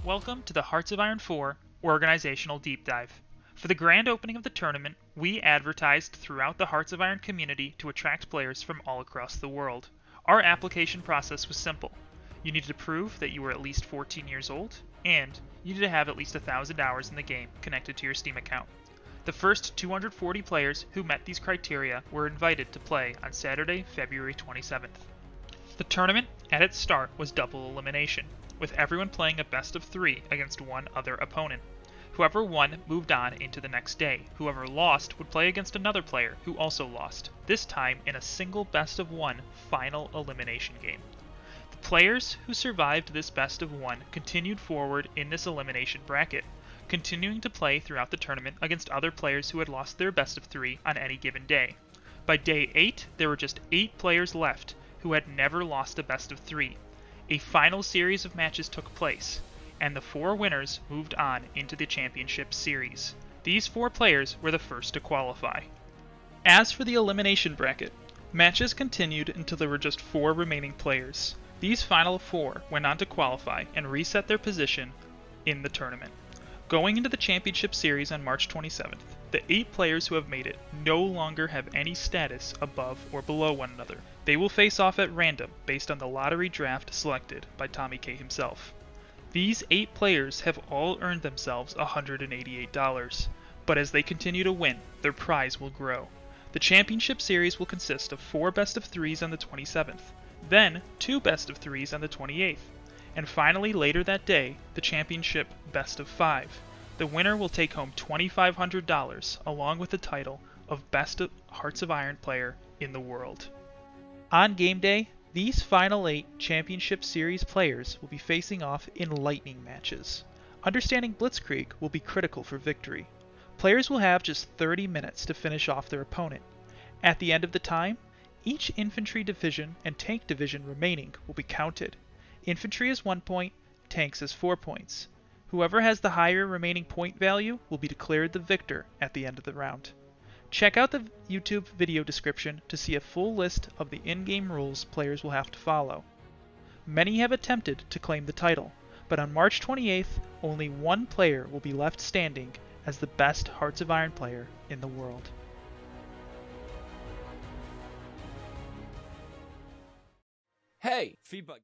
Welcome to the Hearts of Iron 4 Organizational Deep Dive. For the grand opening of the tournament, we advertised throughout the Hearts of Iron community to attract players from all across the world. Our application process was simple. You needed to prove that you were at least 14 years old, and you needed to have at least 1,000 hours in the game connected to your Steam account. The first 240 players who met these criteria were invited to play on Saturday, February 27th. The tournament, at its start, was double elimination, with everyone playing a best of 3 against one other opponent. Whoever won moved on into the next day. Whoever lost would play against another player who also lost, this time in a single best of 1 final elimination game. The players who survived this best of 1 continued forward in this elimination bracket, continuing to play throughout the tournament against other players who had lost their best of 3 on any given day. By day 8, there were just 8 players left who had never lost a best of 3. A final series of matches took place, and the 4 winners moved on into the championship series. These 4 players were the first to qualify. As for the elimination bracket, matches continued until there were just 4 remaining players. These final 4 went on to qualify and reset their position in the tournament. Going into the championship series on March 27th, the 8 players who have made it no longer have any status above or below one another. They will face off at random based on the lottery draft selected by Tommy K himself. These 8 players have all earned themselves $188, but as they continue to win, their prize will grow. The championship series will consist of 4 best of 3s on the 27th, then 2 best of 3s on the 28th, and finally later that day, the championship best of 5. The winner will take home $2,500 along with the title of Best Hearts of Iron player in the world. On game day, these final 8 Championship Series players will be facing off in lightning matches. Understanding Blitzkrieg will be critical for victory. Players will have just 30 minutes to finish off their opponent. At the end of the time, each infantry division and tank division remaining will be counted. Infantry is 1 point, tanks is 4 points. Whoever has the higher remaining point value will be declared the victor at the end of the round. Check out the YouTube video description to see a full list of the in-game rules players will have to follow. Many have attempted to claim the title, but on March 28th, only 1 player will be left standing as the best Hearts of Iron player in the world. Hey, feedback.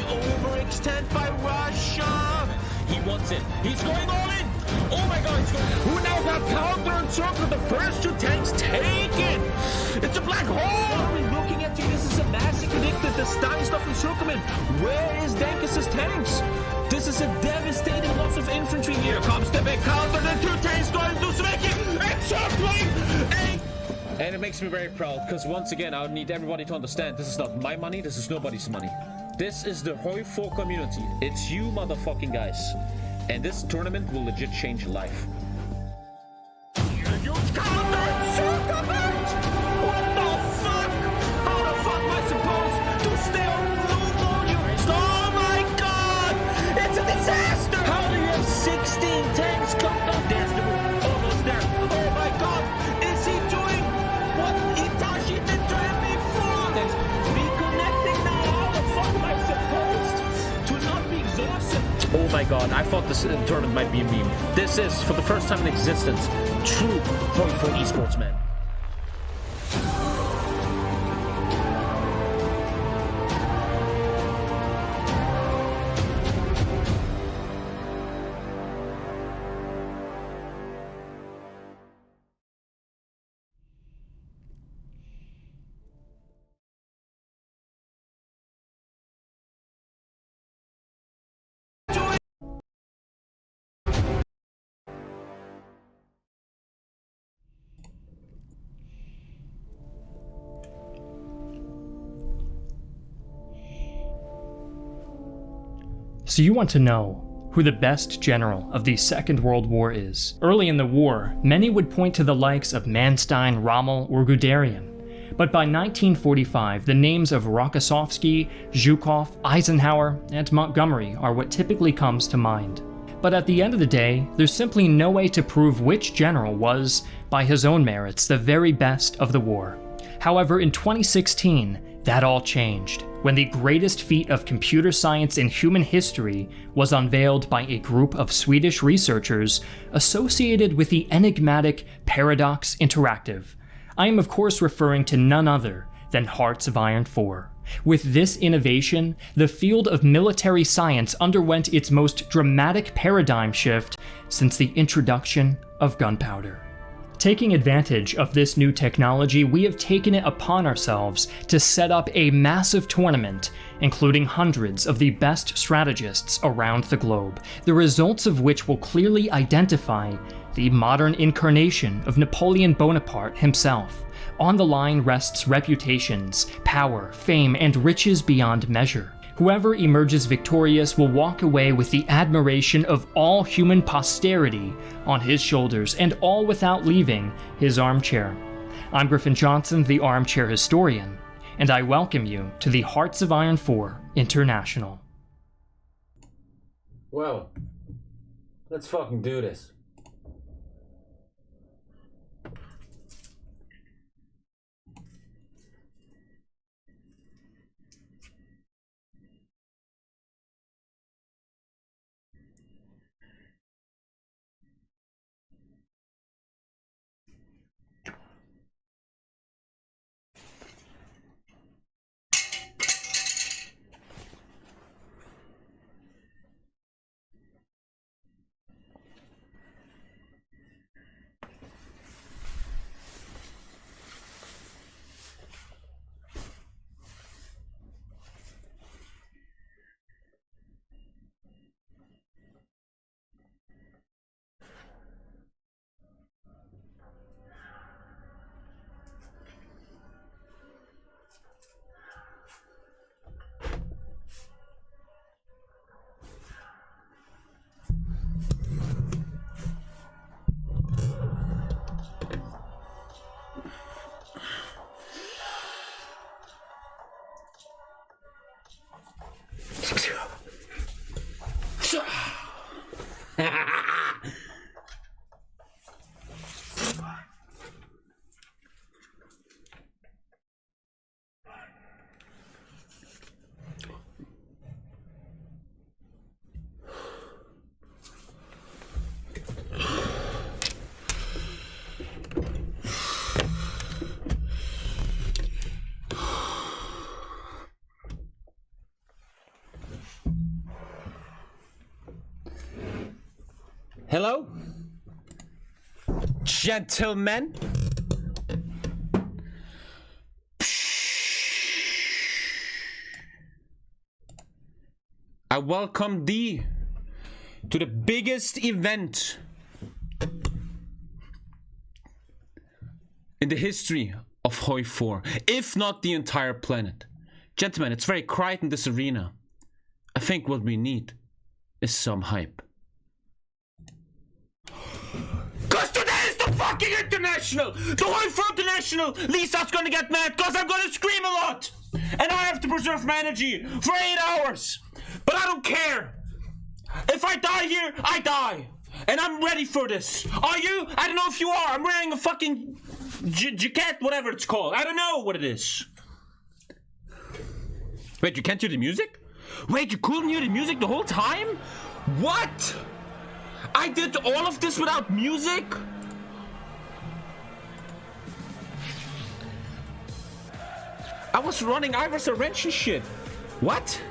Overextend by Russia. He wants it. He's going all in. Oh my God, he's going. Who now got counter and circle? The first 2 tanks taken. It's a black hole. We're looking at you. This is a massive predicted. The stun stuff in Circleman. Where is Dankis' tanks? This is a devastating loss of infantry. Here comes the big counter. The 2 tanks going to smack it. And circling. And it makes me very proud, because once again, I need everybody to understand, this is not my money, this is nobody's money. This is the HOI4 community. It's you motherfucking guys. And this tournament will legit change your life. You countered Circlement! What the fuck? How the fuck am I supposed to stay on low units? Oh my God! It's a disaster! How do you have 16 tanks come down? There's the move. Almost there. Oh my God! Is he doing what Itachi did to him before? There's reconnecting now. How the fuck am I supposed to not be exhausted? Oh my God, I thought this tournament might be a meme. This is, for the first time in existence, true HOI4 esports, man. So you want to know who the best general of the Second World War is. Early in the war, many would point to the likes of Manstein, Rommel, or Guderian. But by 1945, the names of Rokossovsky, Zhukov, Eisenhower, and Montgomery are what typically comes to mind. But at the end of the day, there's simply no way to prove which general was, by his own merits, the very best of the war. However, in 2016, that all changed, when the greatest feat of computer science in human history was unveiled by a group of Swedish researchers associated with the enigmatic Paradox Interactive. I am of course referring to none other than Hearts of Iron 4. With this innovation, the field of military science underwent its most dramatic paradigm shift since the introduction of gunpowder. Taking advantage of this new technology, we have taken it upon ourselves to set up a massive tournament, including hundreds of the best strategists around the globe, the results of which will clearly identify the modern incarnation of Napoleon Bonaparte himself. On the line rests reputations, power, fame, and riches beyond measure. Whoever emerges victorious will walk away with the admiration of all human posterity on his shoulders, and all without leaving his armchair. I'm Griffin Johnson, the Armchair Historian, and I welcome you to the Hearts of Iron 4 International. Well, let's fucking do this. Hello, gentlemen. I welcome thee to the biggest event in the history of HOI4, if not the entire planet. Gentlemen, it's very quiet in this arena. I think what we need is some hype. Cause today is the fucking international! The HOI4 International! Lisa's gonna get mad cause I'm gonna scream a lot! And I have to preserve my energy for 8 hours! But I don't care! If I die here, I die! And I'm ready for this! Are you? I don't know if you are! I'm wearing a fucking jacket, whatever it's called. I don't know what it is. Wait, you can't hear the music? Wait, you couldn't hear the music the whole time? What? I did all of this without music? I was running Iris a wrench and shit. What?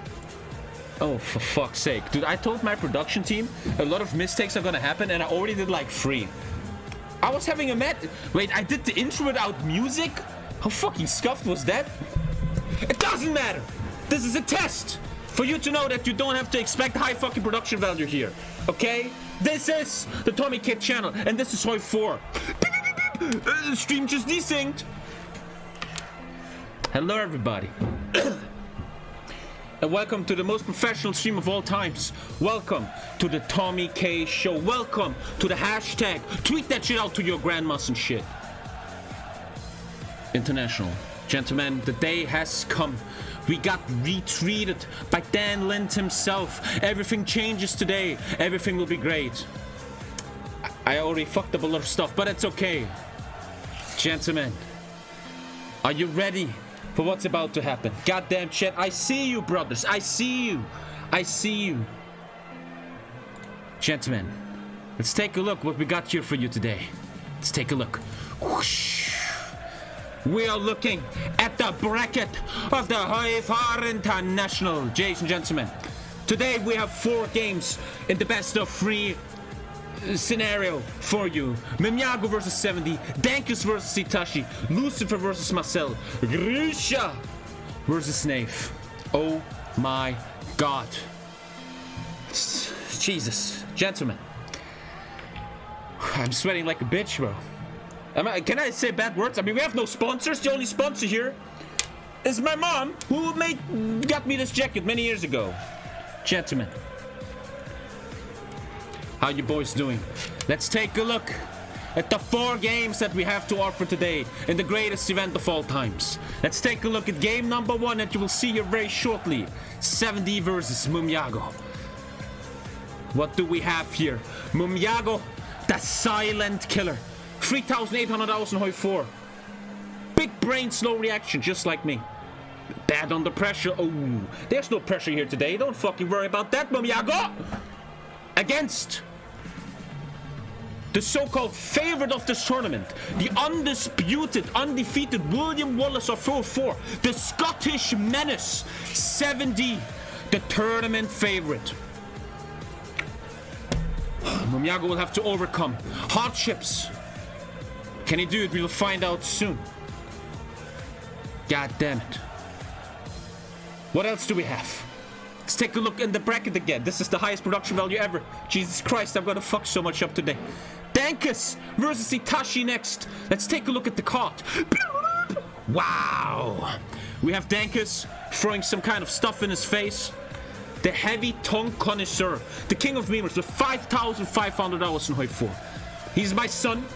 Oh, for fuck's sake. Dude, I told my production team a lot of mistakes are gonna happen and I already did like 3. I was having a Wait, I did the intro without music? How fucking scuffed was that? It doesn't matter. This is a test for you to know that you don't have to expect high fucking production value here. Okay? This is the TommyKayVIBE channel, and this is HOI4. Stream just desynced. Hello, everybody. and welcome to the most professional stream of all times. Welcome to the Tommy K Show. Welcome to the hashtag. Tweet that shit out to your grandmas and shit. International. Gentlemen, the day has come. We got retweeted by Dan Lind himself. Everything changes today. Everything will be great. I already fucked up a lot of stuff, but it's okay. Gentlemen, are you ready for what's about to happen? Goddamn chat, I see you, brothers. I see you. I see you. Gentlemen, let's take a look what we got here for you today. Let's take a look. Whoosh. We are looking at the bracket of the HOI4 International, ladies and gentlemen. Today we have 4 games in the best of 3 scenario for you. Mumiago versus 70, Dankus versus Hitachi, Lucifer versus Marcel, Grisha versus Naif. Oh my god. Jesus. Gentlemen, I'm sweating like a bitch, bro. Can I say bad words? I mean, we have no sponsors. The only sponsor here is my mom, who got me this jacket many years ago. Gentlemen, how you boys doing? Let's take a look at the 4 games that we have to offer today in the greatest event of all times. Let's take a look at game number 1 that you will see here very shortly. 70 versus Mumiago. What do we have here? Mumiago, the silent killer. 3,800 hours in HOI4. Big brain, slow reaction, just like me. Bad under pressure. Oh, there's no pressure here today. Don't fucking worry about that, Mumiago. Against the so-called favorite of this tournament, the undisputed, undefeated William Wallace of HOI4, the Scottish menace, 70, the tournament favorite. Mumiago will have to overcome hardships. Can he do it? We will find out soon. God damn it. What else do we have? Let's take a look in the bracket again. This is the highest production value ever. Jesus Christ, I'm gonna fuck so much up today. Dankus versus Hitachi next. Let's take a look at the card. Wow. We have Dankus throwing some kind of stuff in his face. The heavy tongue connoisseur. The king of memers with 5,500 hours in HOI4. He's my son.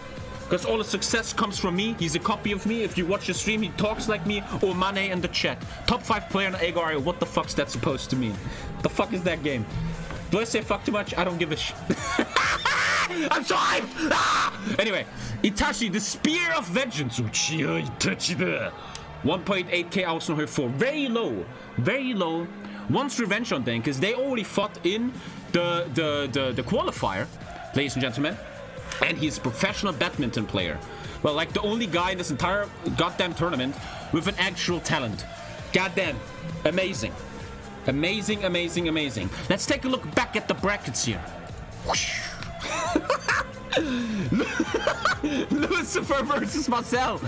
Because all the success comes from me. He's a copy of me. If you watch the stream, he talks like me. Or Mane in the chat. Top 5 player in Agar. What the fuck's that supposed to mean? The fuck is that game? Do I say fuck too much? I don't give a shit. I'm so hyped! Ah! Anyway, Itachi, the Spear of Vengeance. 1.8k hours in HOI4. Very low. Very low. Wants revenge on them because they already fought in the qualifier, ladies and gentlemen. And he's a professional badminton player. Well, like the only guy in this entire goddamn tournament with an actual talent. Goddamn. Amazing. Amazing, amazing, amazing. Let's take a look back at the brackets here. Lucifer versus Marcel.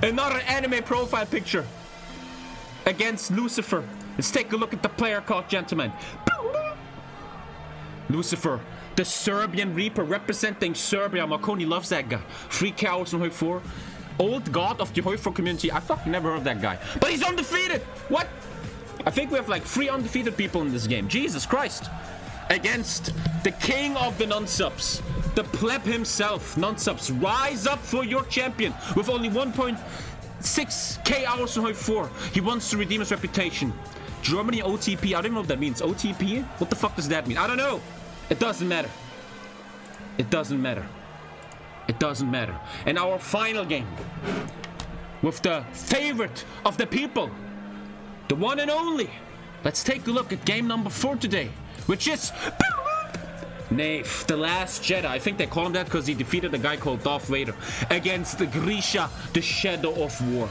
Another anime profile picture against Lucifer. Let's take a look at the player card, gentlemen. Lucifer, the Serbian Reaper representing Serbia. Markoni loves that guy. 3k hours in HOI4. Old god of the HOI4 community. I fucking never heard of that guy. But he's undefeated. What? I think we have like 3 undefeated people in this game. Jesus Christ. Against the king of the non-subs. The pleb himself. Non-subs, rise up for your champion. With only 1.6k hours in HOI4. He wants to redeem his reputation. Germany OTP. I don't know what that means. OTP? What the fuck does that mean? I don't know. It doesn't matter. It doesn't matter. It doesn't matter. And our final game with the favorite of the people, the one and only. Let's take a look at game number 4 today, which is Naif, the Last Jedi. I think they call him that because he defeated a guy called Darth Vader against the Grisha, the Shadow of War.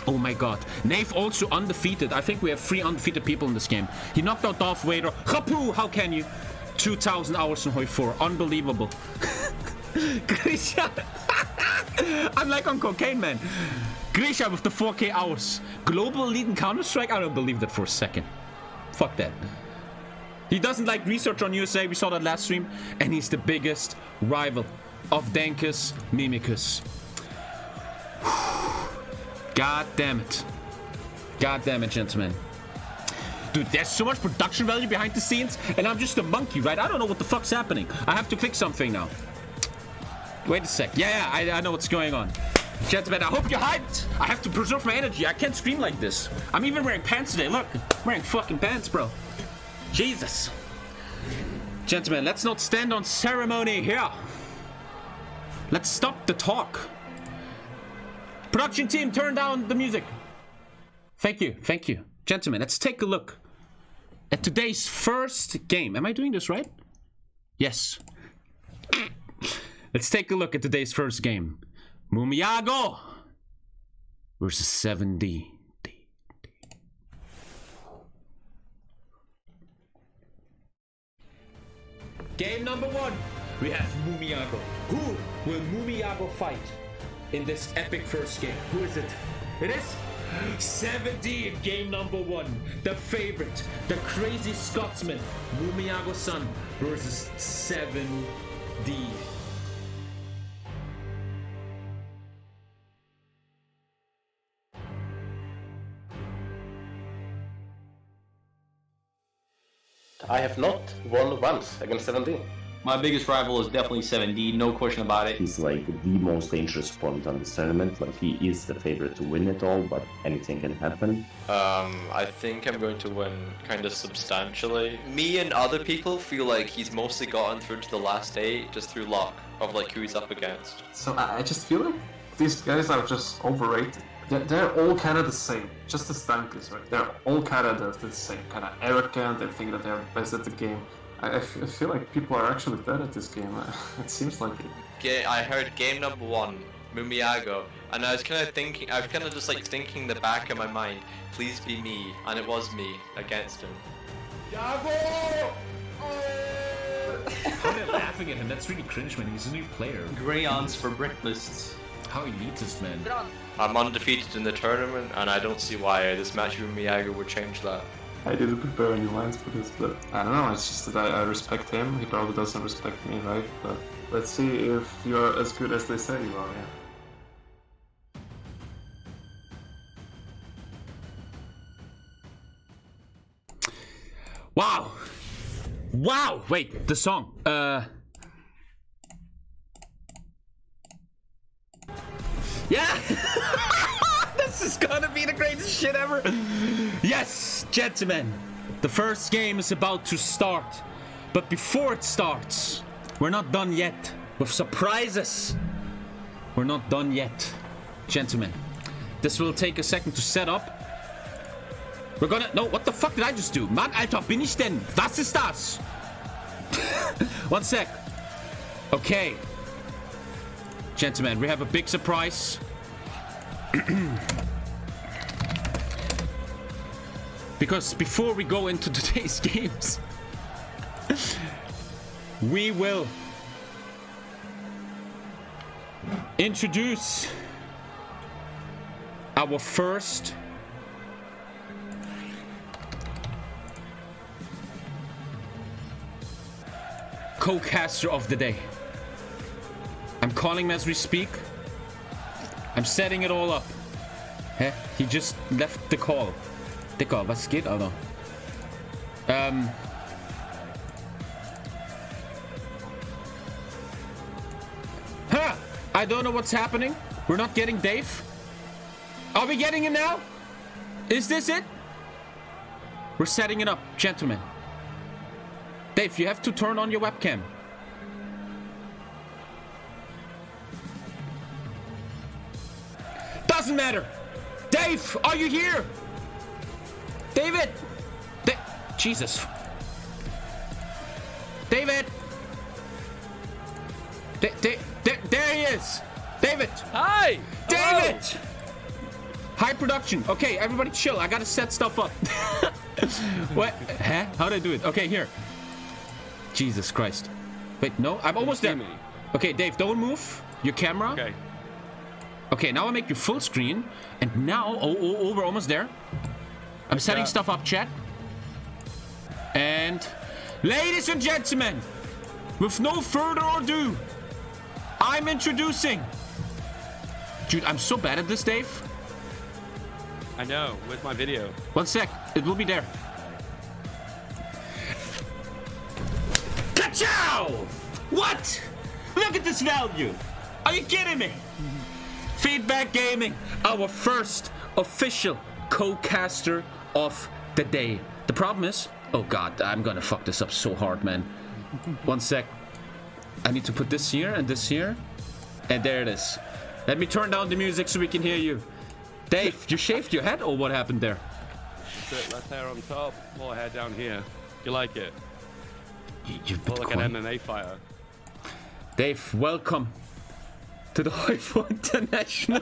Oh my god. Naif also undefeated. I think we have 3 undefeated people in this game. He knocked out Darth Vader. Chapu, how can you? 2,000 hours in HOI4. Unbelievable. Grisha. I'm like on cocaine, man. Grisha with the 4k hours. Global elite in Counter-Strike? I don't believe that for a second. Fuck that. He doesn't like research on USA. We saw that last stream. And he's the biggest rival of Dankus Mimicus. God damn it. God damn it, gentlemen. Dude, there's so much production value behind the scenes, and I'm just a monkey, right? I don't know what the fuck's happening. I have to click something now. Wait a sec. Yeah, I know what's going on. Gentlemen, I hope you're hyped. I have to preserve my energy. I can't stream like this. I'm even wearing pants today. Look, I'm wearing fucking pants, bro. Jesus. Gentlemen, let's not stand on ceremony here. Let's stop the talk. Production team, turn down the music. Thank you, thank you. Gentlemen, let's take a look at today's first game. Am I doing this right? Yes. Let's take a look at today's first game. Mumiago versus 7D. Game number 1. We have Mumiago. Who will Mumiago fight in this epic first game? Who is it? It is 7D in game number 1. The favorite, the crazy Scotsman, Mumiago's son versus 7D. I have not won once against 7D. My biggest rival is definitely 7D, no question about it. He's like the most dangerous opponent on this tournament. Like he is the favorite to win it all, but anything can happen. I think I'm going to win kind of substantially. Me and other people feel like he's mostly gotten through to the last 8 just through luck of like who he's up against. So I just feel like these guys are just overrated. They're all kind of the same, just as Stankies, right? They're all kind of the same, kind of arrogant. They think that they're best at the game. I feel like people are actually bad at this game. It seems like it. I heard game number 1, Mumiago, and I was kind of just like thinking in the back of my mind, please be me, and it was me against him. How they're laughing at him, that's really cringe, man. He's a new player. Greyons for breakfast. How elitist, man. I'm undefeated in the tournament, and I don't see why this match with Mumiago would change that. I didn't prepare any lines for this, but I don't know, it's just that I respect him. He probably doesn't respect me, right? But let's see if you're as good as they say you are, yeah. Wow! Wow! Wait, the song. Yeah! This is gonna be the greatest shit ever! Yes, gentlemen! The first game is about to start. But before it starts, we're not done yet with surprises. We're not done yet. Gentlemen, this will take a second to set up. We're gonna... No, what the fuck did I just do? Mann, Alter, bin ich denn? Was ist das? One sec. Okay. Gentlemen, we have a big surprise. Because before we go into today's games, we will introduce our first co-caster of the day. I'm calling him as we speak. I'm setting it all up. Hä? He just left the call. Dicker, was geht, Alter? Huh! I don't know what's happening. We're not getting Dave. Are we getting him now? Is this it? We're setting it up, gentlemen. Dave, you have to turn on your webcam. Doesn't matter. Dave, are you here? David! Jesus. David! There he is! David! Hi! David! Hello. High production. Okay, everybody chill. I gotta set stuff up. What? Huh? How'd I do it? Okay, here. Jesus Christ. Wait, no, I'm almost there. Okay, Dave, don't move your camera. Okay. Okay, now I make you full screen. And now, oh, we're almost there. I'm setting stuff up, chat. And ladies and gentlemen, with no further ado, I'm introducing... Dude, I'm so bad at this, Dave. I know, with my video. One sec, it will be there. Ciao! What? Look at this value. Are you kidding me? Feedback Gaming, our first official co-caster of the day. The problem is, oh god, I'm gonna fuck this up so hard, man. One sec. I need to put this here and this here. And there it is. Let me turn down the music so we can hear you. Dave, you shaved your head or what happened there? That's it, less hair on top, more hair down here. You like it? You look like an MMA fighter. Dave, welcome to the HOI4 International.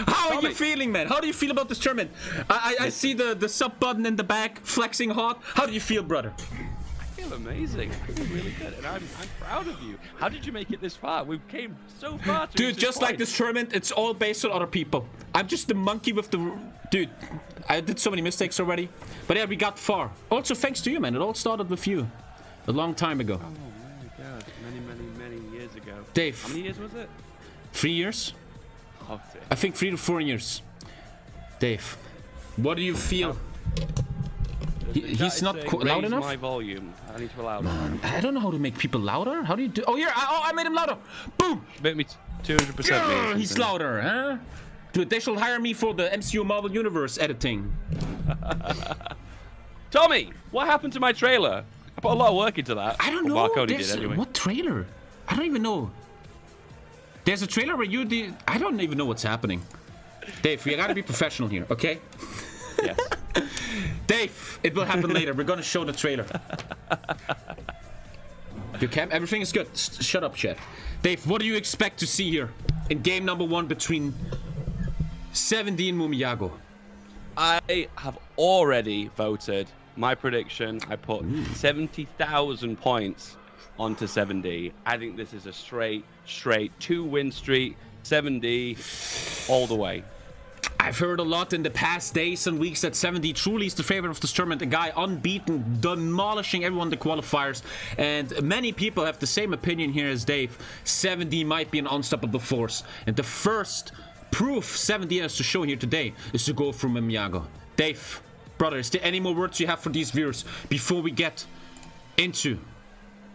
How are you feeling, man? How do you feel about this tournament? I see the sub button in the back, flexing hard. How do you feel, brother? I feel amazing. I feel really good, and I'm proud of you. How did you make it this far? We came so far. Dude, just like this tournament, it's all based on other people. I'm just the monkey with the... Dude, I did so many mistakes already. But yeah, we got far. Also, thanks to you, man. It all started with you. A long time ago. Oh my god. Many years ago. Dave. How many years was it? 3 years? Oh, I think 3 to 4 years. Dave, what do you feel? He's not loud enough? My volume. I need to allow I don't know how to make people louder. How do you do? Oh, here. I made him louder. Boom. Bet me 200%. Yeah, he's louder, huh? Dude, they should hire me for the MCU Marvel Universe editing. Tommy, what happened to my trailer? I put a lot of work into that. I don't know. Markoni did anyway. What trailer? I don't even know. There's a trailer where you did... I don't even know what's happening. Dave, we gotta be professional here, okay? Yes. Dave, it will happen later. We're gonna show the trailer. Your cam, everything is good. Shut up, chat. Dave, what do you expect to see here in game number 1 between 7D and Mumiago? I have already voted my prediction. I put 70,000 points onto 7D. I think this is a straight 2-win streak. 7D all the way. I've heard a lot in the past days and weeks that 7D truly is the favorite of this tournament. A guy unbeaten, demolishing everyone in the qualifiers. And many people have the same opinion here as Dave. 7D might be an unstoppable force. And the first proof 7D has to show here today is to go through Mumiago. Dave, brother, is there any more words you have for these viewers before we get into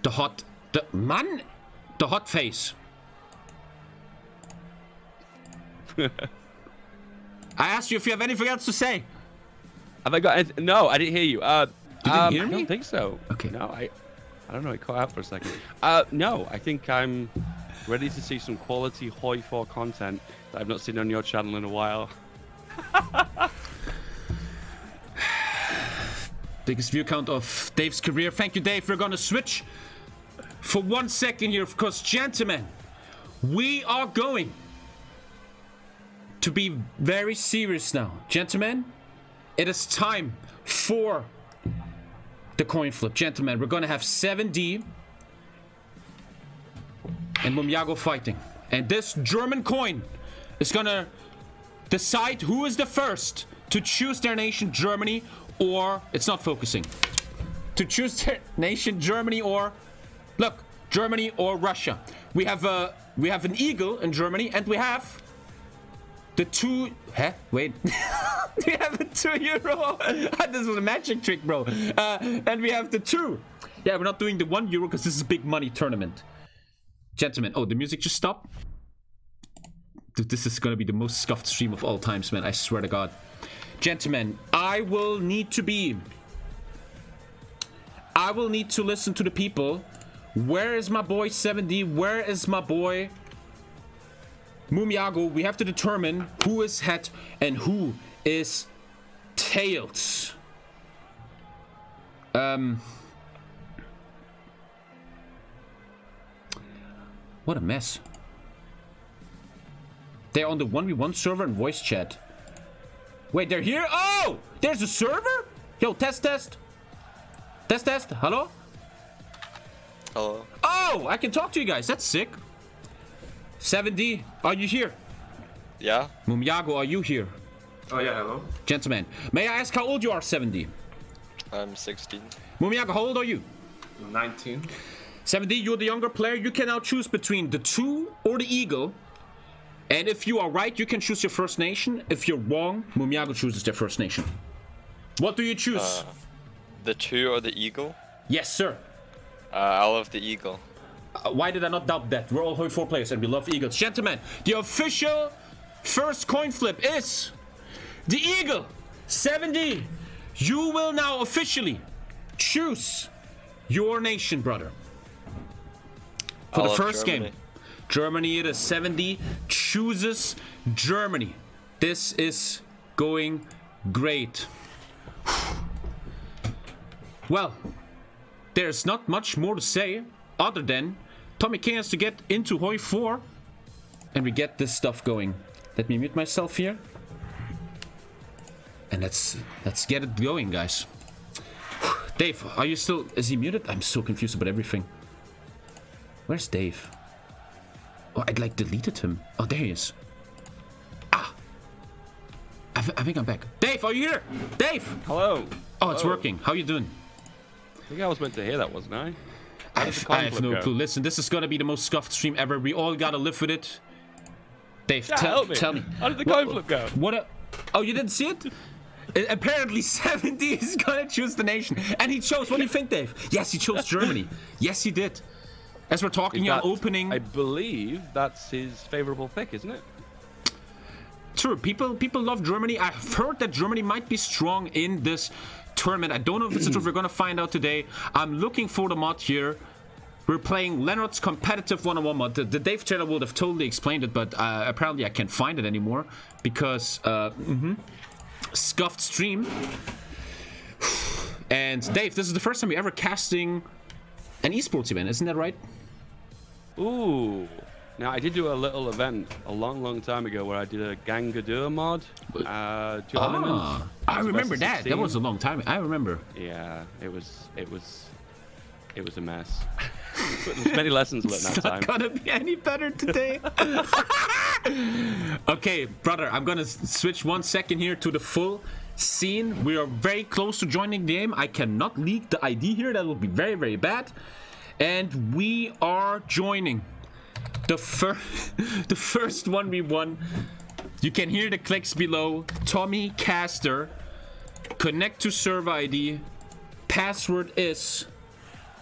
the hot phase? I asked you if you have anything else to say. Have I got anything? No, I didn't hear you. You didn't hear me? I don't think so. Okay. No, I don't know. It cut out for a second. No, I think I'm ready to see some quality HOI4 content that I've not seen on your channel in a while. Biggest view count of Dave's career. Thank you, Dave. We're gonna switch for 1 second here, because, gentlemen, we are going to be very serious now. Gentlemen, it is time for the coin flip. Gentlemen, we're gonna have 7D and Mumiago fighting. And this German coin is gonna decide who is the first to choose their nation, Germany, or... It's not focusing. To choose their nation, Germany, or... Look, Germany or Russia. We have an eagle in Germany, and we have... The 2... Huh? Wait. We have a 2 euro. This was a magic trick, bro. And we have the 2. Yeah, we're not doing the 1 euro because this is a big money tournament. Gentlemen. Oh, the music just stopped? Dude, this is gonna be the most scuffed stream of all times, man. I swear to God. Gentlemen, I will need to listen to the people. Where is my boy 7D? Where is my boy... Mumiago? We have to determine who is head and who is tails. What a mess. They're on the 1v1 server and voice chat. Wait, they're here? Oh! There's a server? Yo, test. Test. Hello? Hello. Oh! I can talk to you guys. That's sick. 7D, are you here? Yeah. Mumiago, are you here? Oh yeah, hello. Gentlemen, may I ask how old you are, 7D? I'm 16. Mumiago, how old are you? 19. 7D, you're the younger player. You can now choose between the 2 or the eagle. And if you are right, you can choose your first nation. If you're wrong, Mumiago chooses their first nation. What do you choose? The 2 or the eagle? Yes, sir. I'll have the eagle. Why did I not doubt that? We're all HOI4 players and we love eagles. Gentlemen, the official first coin flip is the eagle. 70. You will now officially choose your nation, brother. For the first game. Germany, it is 70. Chooses Germany. This is going great. Well, there's not much more to say other than Tommy K has to get into HOI4 and we get this stuff going. Let me mute myself here. And let's get it going, guys. Dave, are you still... Is he muted? I'm so confused about everything. Where's Dave? Oh, I'd like deleted him. Oh, there he is. Ah! I think I'm back. Dave, are you here? Dave! Hello. Oh, it's working. How you doing? I think I was meant to hear that, wasn't I? I have no clue. Listen, this is gonna be the most scuffed stream ever. We all gotta live with it. Dave, tell me. How did the coin flip go? Oh, you didn't see it? Apparently 70 is gonna choose the nation. And he chose, what do you think, Dave? Yes, he chose Germany. Yes, he did. As we're talking on opening... I believe that's his favorable pick, isn't it? True, people love Germany. I've heard that Germany might be strong in this tournament. I don't know if it's true. We're gonna find out today. I'm looking for the mod here. We're playing Leonard's competitive 1-on-1 mod. The Dave trailer would have totally explained it, but apparently I can't find it anymore because scuffed stream. And Dave, this is the first time we're ever casting an esports event, isn't that right? Ooh. Now, I did do a little event a long time ago where I did a Gangadur mod. Tournament. I remember that. 16. That was a long time. I remember. Yeah, it was a mess. But there's many lessons learned that time. It's not gonna be any better today. Okay, brother, I'm gonna switch 1 second here to the full scene. We are very close to joining the game. I cannot leak the ID here. That will be very, very bad. And we are joining the first 1v1. You can hear the clicks below. Tommy Caster. Connect to server ID. Password is...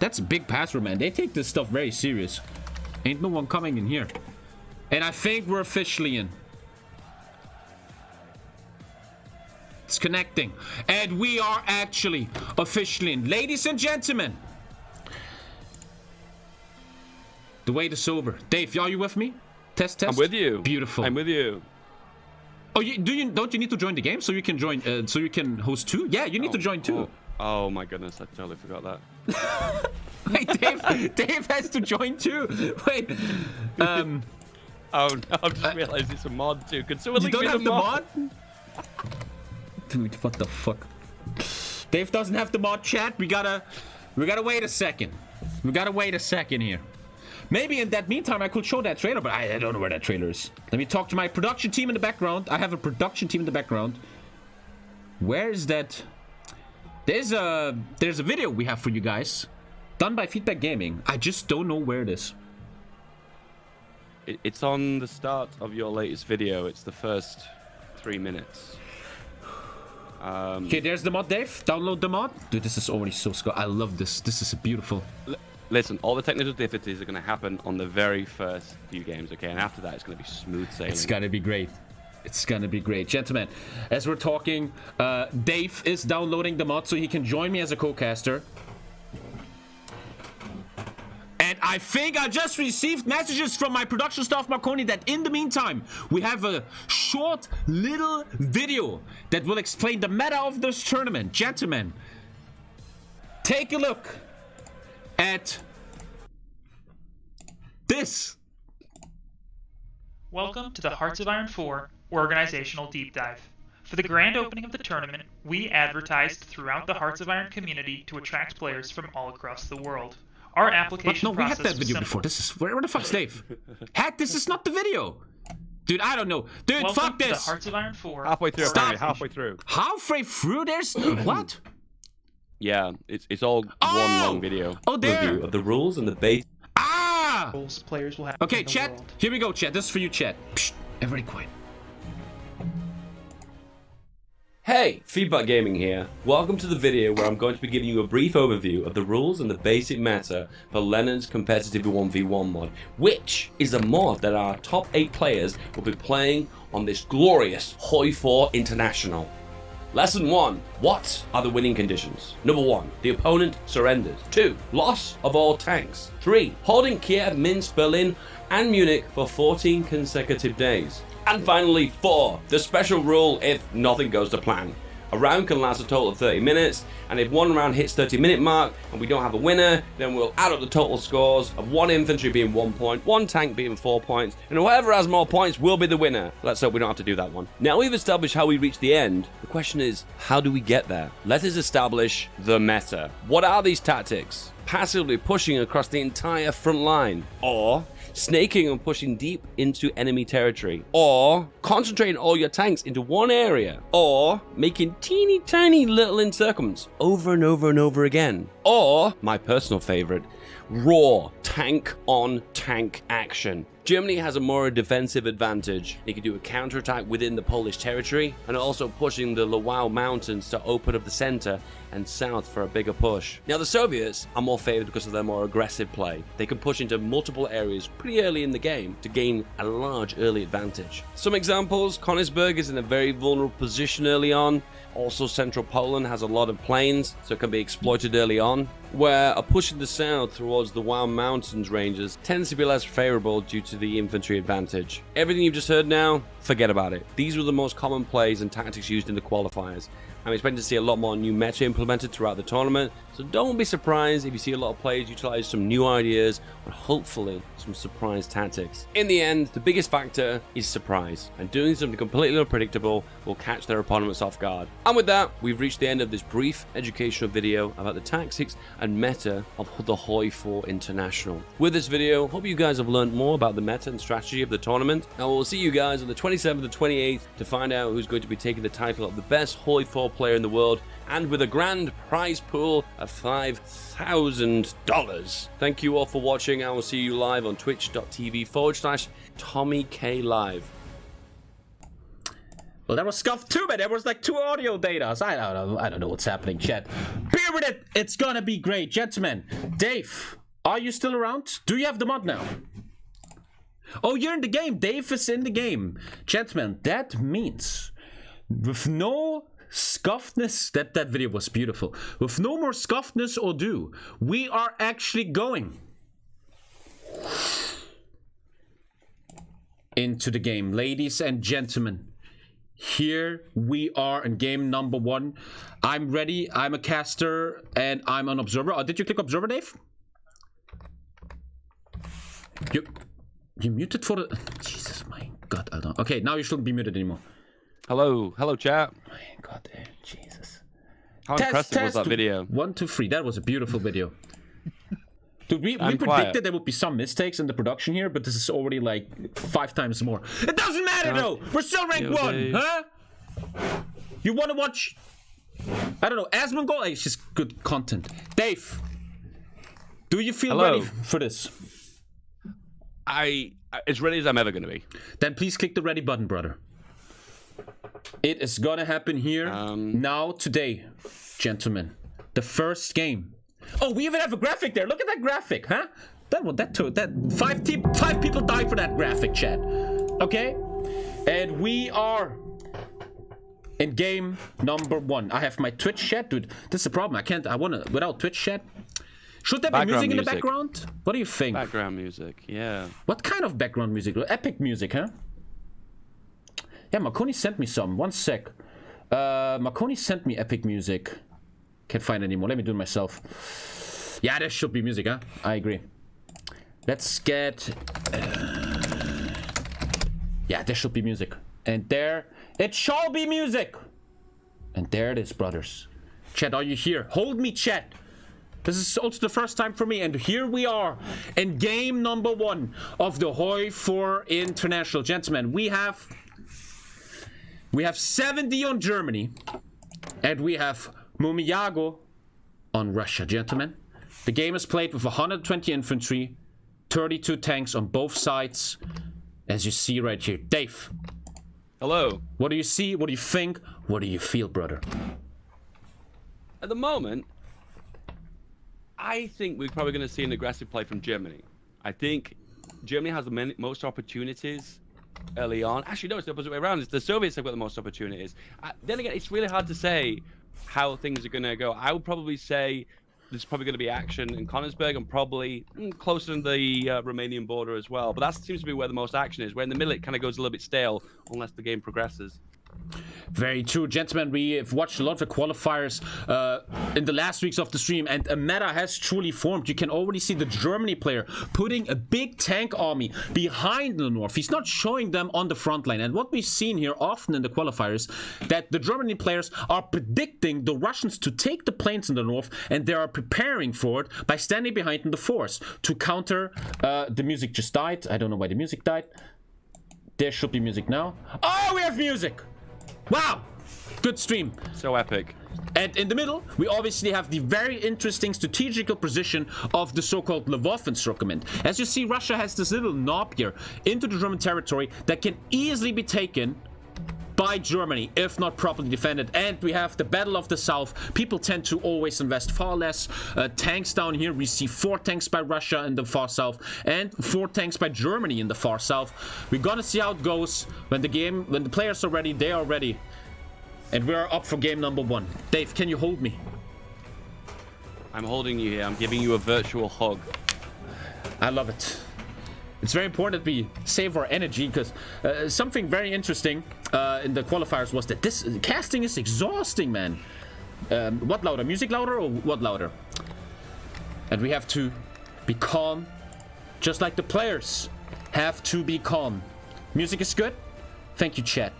That's a big password, man. They take this stuff very serious. Ain't no one coming in here. And I think we're officially in. It's connecting. And we are actually officially in. Ladies and gentlemen. The wait is over. Dave, are you with me? Test. I'm with you. Beautiful. I'm with you. Oh, don't you need to join the game so you can join? So you can host too? Yeah, you need to join too. Oh my goodness, I totally forgot that. Wait, Dave has to join too. Wait. Oh no, I've just realized it's a mod too. Could someone link me the mod? Dude, what the fuck? Dave doesn't have the mod chat. We gotta wait a second. We gotta wait a second here. Maybe in that meantime I could show that trailer, but I don't know where that trailer is. Let me talk to my production team in the background. I have a production team in the background. Where is that? There's a video we have for you guys, done by Feedback Gaming. I just don't know where it is. It's on the start of your latest video. It's the first 3 minutes. Okay, there's the mod, Dave. Download the mod. Dude, this is already so score. I love this. This is beautiful. Listen, all the technical difficulties are going to happen on the very first few games, okay? And after that, it's going to be smooth sailing. It's going to be great. It's going to be great. Gentlemen, as we're talking, Dave is downloading the mod so he can join me as a co-caster. And I think I just received messages from my production staff, Markoni, that in the meantime, we have a short little video that will explain the meta of this tournament. Gentlemen, take a look at this. Welcome to the Hearts of Iron 4 Organizational Deep Dive. For the grand opening of the tournament, we advertised throughout the Hearts of Iron community to attract players from all across the world. Our application we had process that video before. This is where the fuck's Dave? Heck, this is not the video. Dude, I don't know. Dude, Welcome fuck this. To the Hearts of Iron 4. Halfway through, apparently. Halfway through. Halfway through? There's what? Yeah, it's all one long video. Oh, there. Review of the rules and the base. Rules players will have. Okay, chat. Here we go, chat. This is for you, chat. Psst, everybody quiet. Hey, Feedback Gaming here. Welcome to the video where I'm going to be giving you a brief overview of the rules and the basic meta for Leonard's competitive 1v1 mod, which is a mod that our top 8 players will be playing on this glorious HOI4 International. Lesson 1. What are the winning conditions? Number 1. The opponent surrenders. 2. Loss of all tanks. 3. Holding Kiev, Minsk, Berlin and Munich for 14 consecutive days. And finally, 4. The special rule if nothing goes to plan. A round can last a total of 30 minutes, and if one round hits 30-minute mark and we don't have a winner, then we'll add up the total scores of 1 infantry being 1 point, 1 tank being 4 points, and whoever has more points will be the winner. Let's hope we don't have to do that one. Now we've established how we reach the end. The question is, how do we get there? Let us establish the meta. What are these tactics? Passively pushing across the entire front line, or snaking and pushing deep into enemy territory, or concentrating all your tanks into one area, or making teeny tiny little encirclements over and over and over again, or my personal favorite, raw tank on tank action. Germany has a more defensive advantage. They can do a counterattack within the Polish territory and also pushing the Lwów mountains to open up the center and south for a bigger push. Now the Soviets are more favored because of their more aggressive play. They can push into multiple areas pretty early in the game to gain a large early advantage. Some examples, Königsberg is in a very vulnerable position early on. Also central Poland has a lot of plains, so it can be exploited early on, where a push in the south towards the Lwów mountains ranges tends to be less favorable due to the infantry advantage. Everything you've just heard now, forget about it. These were the most common plays and tactics used in the qualifiers. I'm expecting to see a lot more new meta implemented throughout the tournament, so don't be surprised if you see a lot of players utilize some new ideas and hopefully some surprise tactics. In the end, the biggest factor is surprise, and doing something completely unpredictable will catch their opponents off guard. And with that, we've reached the end of this brief educational video about the tactics and meta of the HOI4 International. With this video, hope you guys have learned more about the meta and strategy of the tournament, and we'll see you guys on the 27th and 28th to find out who's going to be taking the title of the best HOI4 player in the world, and with a grand prize pool of $5,000. Thank you all for watching. I will see you live on twitch.tv/TommyKayVIBE. Well, that was scuffed too, man. There was like 2 audio datas. I don't know what's happening, chat. Bear with it. It's gonna be great, gentlemen. Dave, are you still around? Do you have the mod now? Oh, you're in the game. Dave is in the game, gentlemen. That means with no scuffedness, that video was beautiful. With no more scuffedness ado, we are actually going into the game, ladies and gentlemen. Here we are in game number 1. I'm ready. I'm a caster and I'm an observer. Oh, did you click observer, Dave? You muted for the... Jesus, my God. I don't... Okay, now you shouldn't be muted anymore. Hello chat. My God, Jesus. How impressive was that video? 1, 2, 3. That was a beautiful video. Dude, we predicted there would be some mistakes in the production here, but this is already like 5 times more. It doesn't matter though. We're still ranked 1, huh? You want to watch? I don't know. Asmongold. It's just good content. Dave, do you feel ready for this? As ready as I'm ever going to be. Then please click the ready button, brother. It is gonna happen here now today, gentlemen. The first game. Oh, we even have a graphic there. Look at that graphic, huh? That 5 people died for that graphic, chat. Okay, and we are in game number 1. I have my Twitch chat, dude. This is the problem. I wanna without Twitch chat. Should there be music in the background? What do you think? Background music, yeah. What kind of background music? Epic music, huh? Yeah, Markoni sent me some. 1 sec. Markoni sent me epic music. Can't find it anymore. Let me do it myself. Yeah, there should be music, huh? I agree. Let's get... yeah, there should be music. And there... It shall be music! And there it is, brothers. Chat, are you here? Hold me, chat. This is also the first time for me. And here we are in game number 1 of the HOI4 International. Gentlemen, we have 70 on Germany, and we have Mumiago on Russia, gentlemen. The game is played with 120 infantry, 32 tanks on both sides, as you see right here. Dave, Hello. What do you see? What do you think? What do you feel, brother? At the moment, I think we're probably going to see an aggressive play from Germany. I think Germany has the most opportunities early on. Actually, no, it's the opposite way around. It's the Soviets have got the most opportunities. Then again, it's really hard to say how things are going to go. I would probably say there's probably going to be action in Königsberg and probably closer to the Romanian border as well. But that seems to be where the most action is. Where in the middle, it kind of goes a little bit stale unless the game progresses. Very true, gentlemen. We have watched a lot of the qualifiers in the last weeks of the stream, and a meta has truly formed. You can already see the Germany player putting a big tank army behind the north. He's not showing them on the front line. And what we've seen here often in the qualifiers, that the Germany players are predicting the Russians to take the plains in the north, and they are preparing for it by standing behind in the force to counter. The music just died. I don't know why the music died. There should be music now. Oh, we have music! Wow! Good stream. So epic. And in the middle, we obviously have the very interesting strategical position of the so-called Lvov encirclement. As you see, Russia has this little knob here into the German territory that can easily be taken by Germany if not properly defended. And we have the Battle of the South. People tend to always invest far less tanks down here. We see 4 tanks by Russia in the far south and 4 tanks by Germany in the far south. We're gonna see how it goes when the players are ready. They are ready, and we are up for game number 1. Dave, can you hold me? I'm holding you here. I'm giving you a virtual hug. I love it. It's very important that we save our energy, because something very interesting in the qualifiers was that this casting is exhausting, man. What louder? Music louder or what louder? And we have to be calm, just like the players have to be calm. Music is good? Thank you, chat.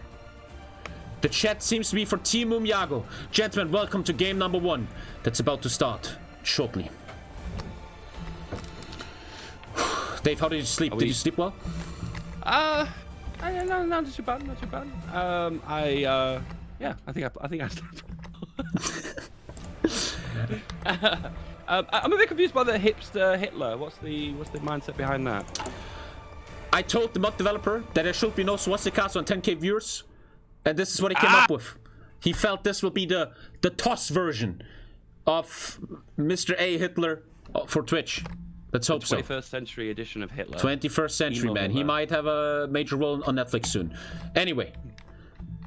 The chat seems to be for Team Mumiago. Gentlemen, welcome to game number 1 that's about to start shortly. Dave, how did you sleep? Did you sleep well? No, not too bad, not too bad. Yeah, I think I slept. I'm a bit confused by the hipster Hitler. What's the mindset behind that? I told the mod developer that there should be no swastikas on 10k viewers, and this is what he came up with. He felt this would be the TOS version of Mr. A Hitler for Twitch. Let's hope so. 21st century edition of Hitler. 21st century, man. He might have a major role on Netflix soon. Anyway.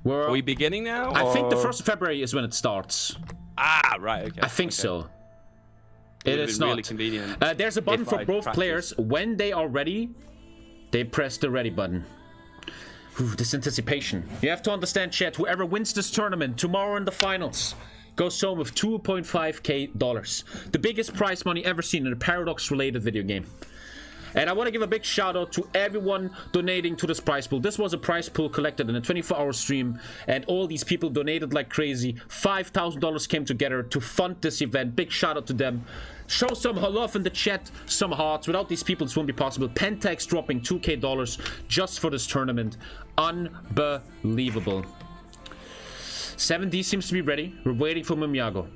Are we beginning now? I think the 1st of February is when it starts. Right, okay. I think so. It is not. Really convenient. There's a button for both players. When they are ready, they press the ready button. This anticipation. You have to understand, chat, whoever wins this tournament tomorrow in the finals goes home with $2.5K. The biggest prize money ever seen in a Paradox-related video game. And I want to give a big shout out to everyone donating to this prize pool. This was a prize pool collected in a 24-hour stream, and all these people donated like crazy. $5,000 came together to fund this event. Big shout out to them. Show some love in the chat, some hearts. Without these people, this won't be possible. Pentax dropping $2K just for this tournament. Unbelievable. 7D seems to be ready. We're waiting for Mumiago.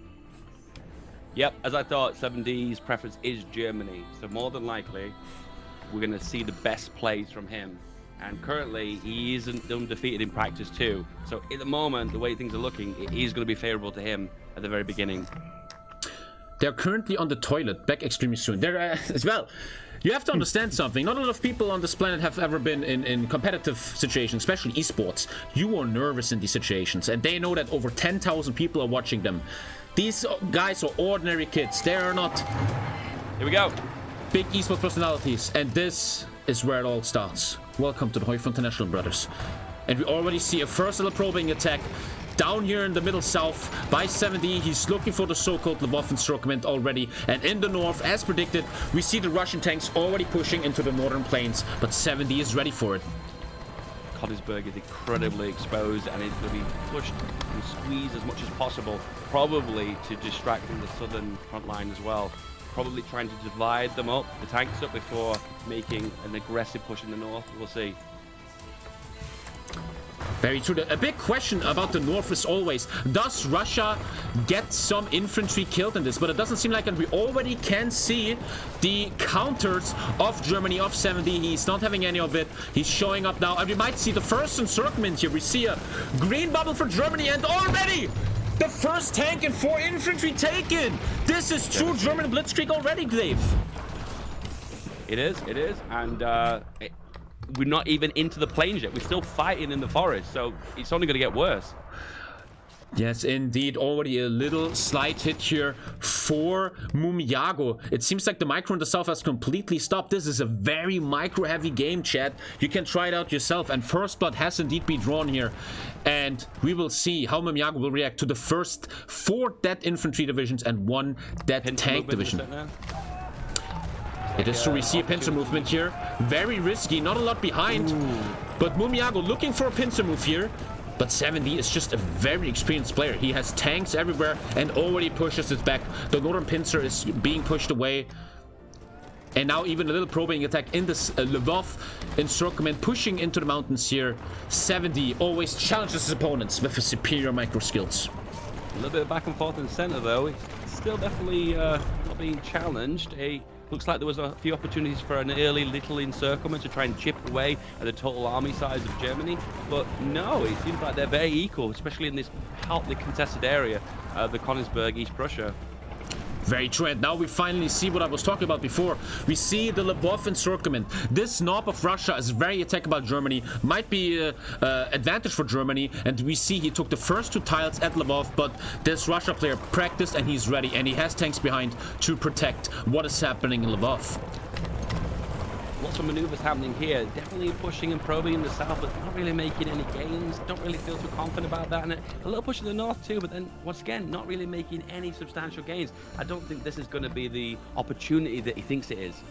Yep, as I thought, 7D's preference is Germany. So more than likely, we're going to see the best plays from him. And currently, he isn't undefeated in practice too. So at the moment, the way things are looking, it is going to be favorable to him at the very beginning. They're currently on the toilet, back extremely soon. They're as well. You have to understand something. Not a lot of people on this planet have ever been in competitive situations, especially esports. You are nervous in these situations, and they know that over 10,000 people are watching them. These guys are ordinary kids. They are not... Here we go. Big esports personalities, and this is where it all starts. Welcome to the HOI4 International, brothers. And we already see a first little probing attack down here in the middle south by 7D. He's looking for the so-called Lvov encirclement already. And in the north, as predicted, we see the Russian tanks already pushing into the northern plains, but 7D is ready for it. Königsberg is incredibly exposed, and it's going to be pushed and squeezed as much as possible, probably to distract from the southern front line as well. Probably trying to divide them up, the tanks up, before making an aggressive push in the north. We'll see. Very true. A big question about the North is always, does Russia get some infantry killed in this? But it doesn't seem like it. We already can see the counters of Germany of 70. He's not having any of it. He's showing up now. And we might see the first encirclement here. We see a green bubble for Germany, and already the first tank and 4 infantry taken. This is true German blitzkrieg already, Dave. It is. And we're not even into the plains yet. We're still fighting in the forest, so it's only going to get worse. Yes, indeed. Already a little slight hit here for Mumiago. It seems like the micro in the south has completely stopped. This is a very micro-heavy game, chat. You can try it out yourself. And first blood has indeed been drawn here. And we will see how Mumiago will react to the first 4 dead infantry divisions and 1 dead tank division. It is true, we see a pincer movement here. Very risky, not a lot behind. But Mumiago looking for a pincer move here. But 70 is just a very experienced player. He has tanks everywhere and already pushes it back. The northern pincer is being pushed away. And now even a little probing attack in this Lvov encirclement, pushing into the mountains here. 70 always challenges his opponents with his superior micro skills. A little bit of back and forth in the center, though. It's still definitely not being challenged. Looks like there was a few opportunities for an early little encirclement to try and chip away at the total army size of Germany. But no, it seems like they're very equal, especially in this hotly contested area, the Königsberg, East Prussia. Very true, and now we finally see what I was talking about before. We see the Lvov encirclement. This knob of Russia is very attackable. Germany might be advantage for Germany, and we see he took the first 2 tiles at Lvov, but this Russia player practiced and he's ready, and he has tanks behind to protect what is happening in Lvov. Lots of maneuvers happening here, definitely pushing and probing in the south, but not really making any gains. Don't really feel too confident about that, and a little push in the north too, but then once again not really making any substantial gains. I don't think this is going to be the opportunity that he thinks it is.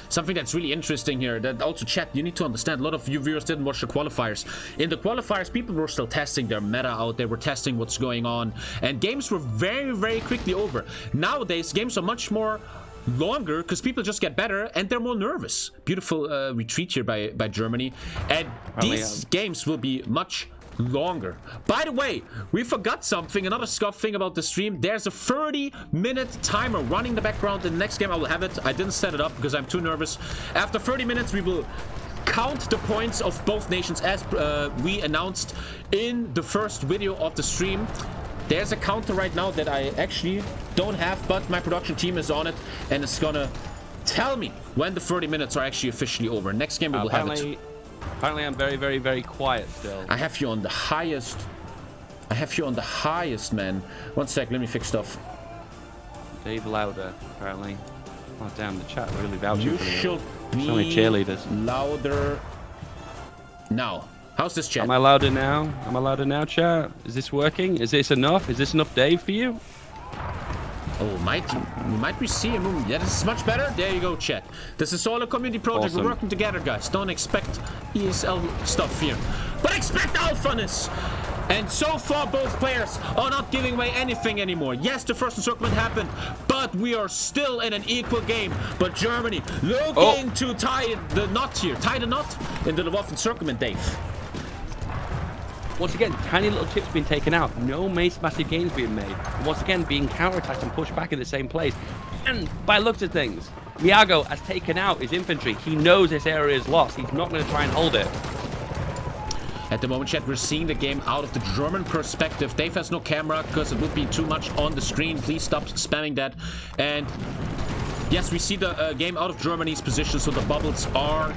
Something that's really interesting here, that also chat, you need to understand, a lot of you viewers didn't watch the qualifiers. In the qualifiers, people were still testing their meta out, they were testing what's going on, and games were very, very quickly over. Nowadays, games are much more longer because people just get better and they're more nervous. Beautiful retreat here by Germany, and these games will be much longer. By the way, we forgot something, another scuff thing about the stream. There's a 30-minute timer running in the background. In the next game I will have it. I didn't set it up because I'm too nervous. After 30 minutes we will count the points of both nations as we announced in the first video of the stream. There's a counter right now that I actually don't have, but my production team is on it and it's gonna tell me when the 30 minutes are actually officially over. Next game we will have it. Apparently I'm very, very, very quiet still. I have you on the highest. I have you on the highest, man. One sec, let me fix stuff. Dave louder, apparently. Oh damn, the chat really vouching you for me. should be so many cheerleaders. Louder now. How's this, chat? Am I louder now? Am I louder now, chat? Is this working? Is this enough? Is this enough, Dave, for you? Oh, we might be seeing movement. Yeah, this is much better. There you go, chat. This is all a community project. Awesome. We're working together, guys. Don't expect ESL stuff here, but expect alphaness. And so far, both players are not giving away anything anymore. Yes, the first encirclement happened, but we are still in an equal game. But Germany looking to tie the knot here. Tie the knot in the Lvov encirclement, Dave. Once again, tiny little chips being taken out. No massive gains being made. And once again, being counterattacked and pushed back in the same place. And by looks of things, Mumiago has taken out his infantry. He knows this area is lost. He's not going to try and hold it. At the moment, chat, we're seeing the game out of the German perspective. Dave has no camera because it would be too much on the screen. Please stop spamming that. And yes, we see the game out of Germany's position, so the bubbles are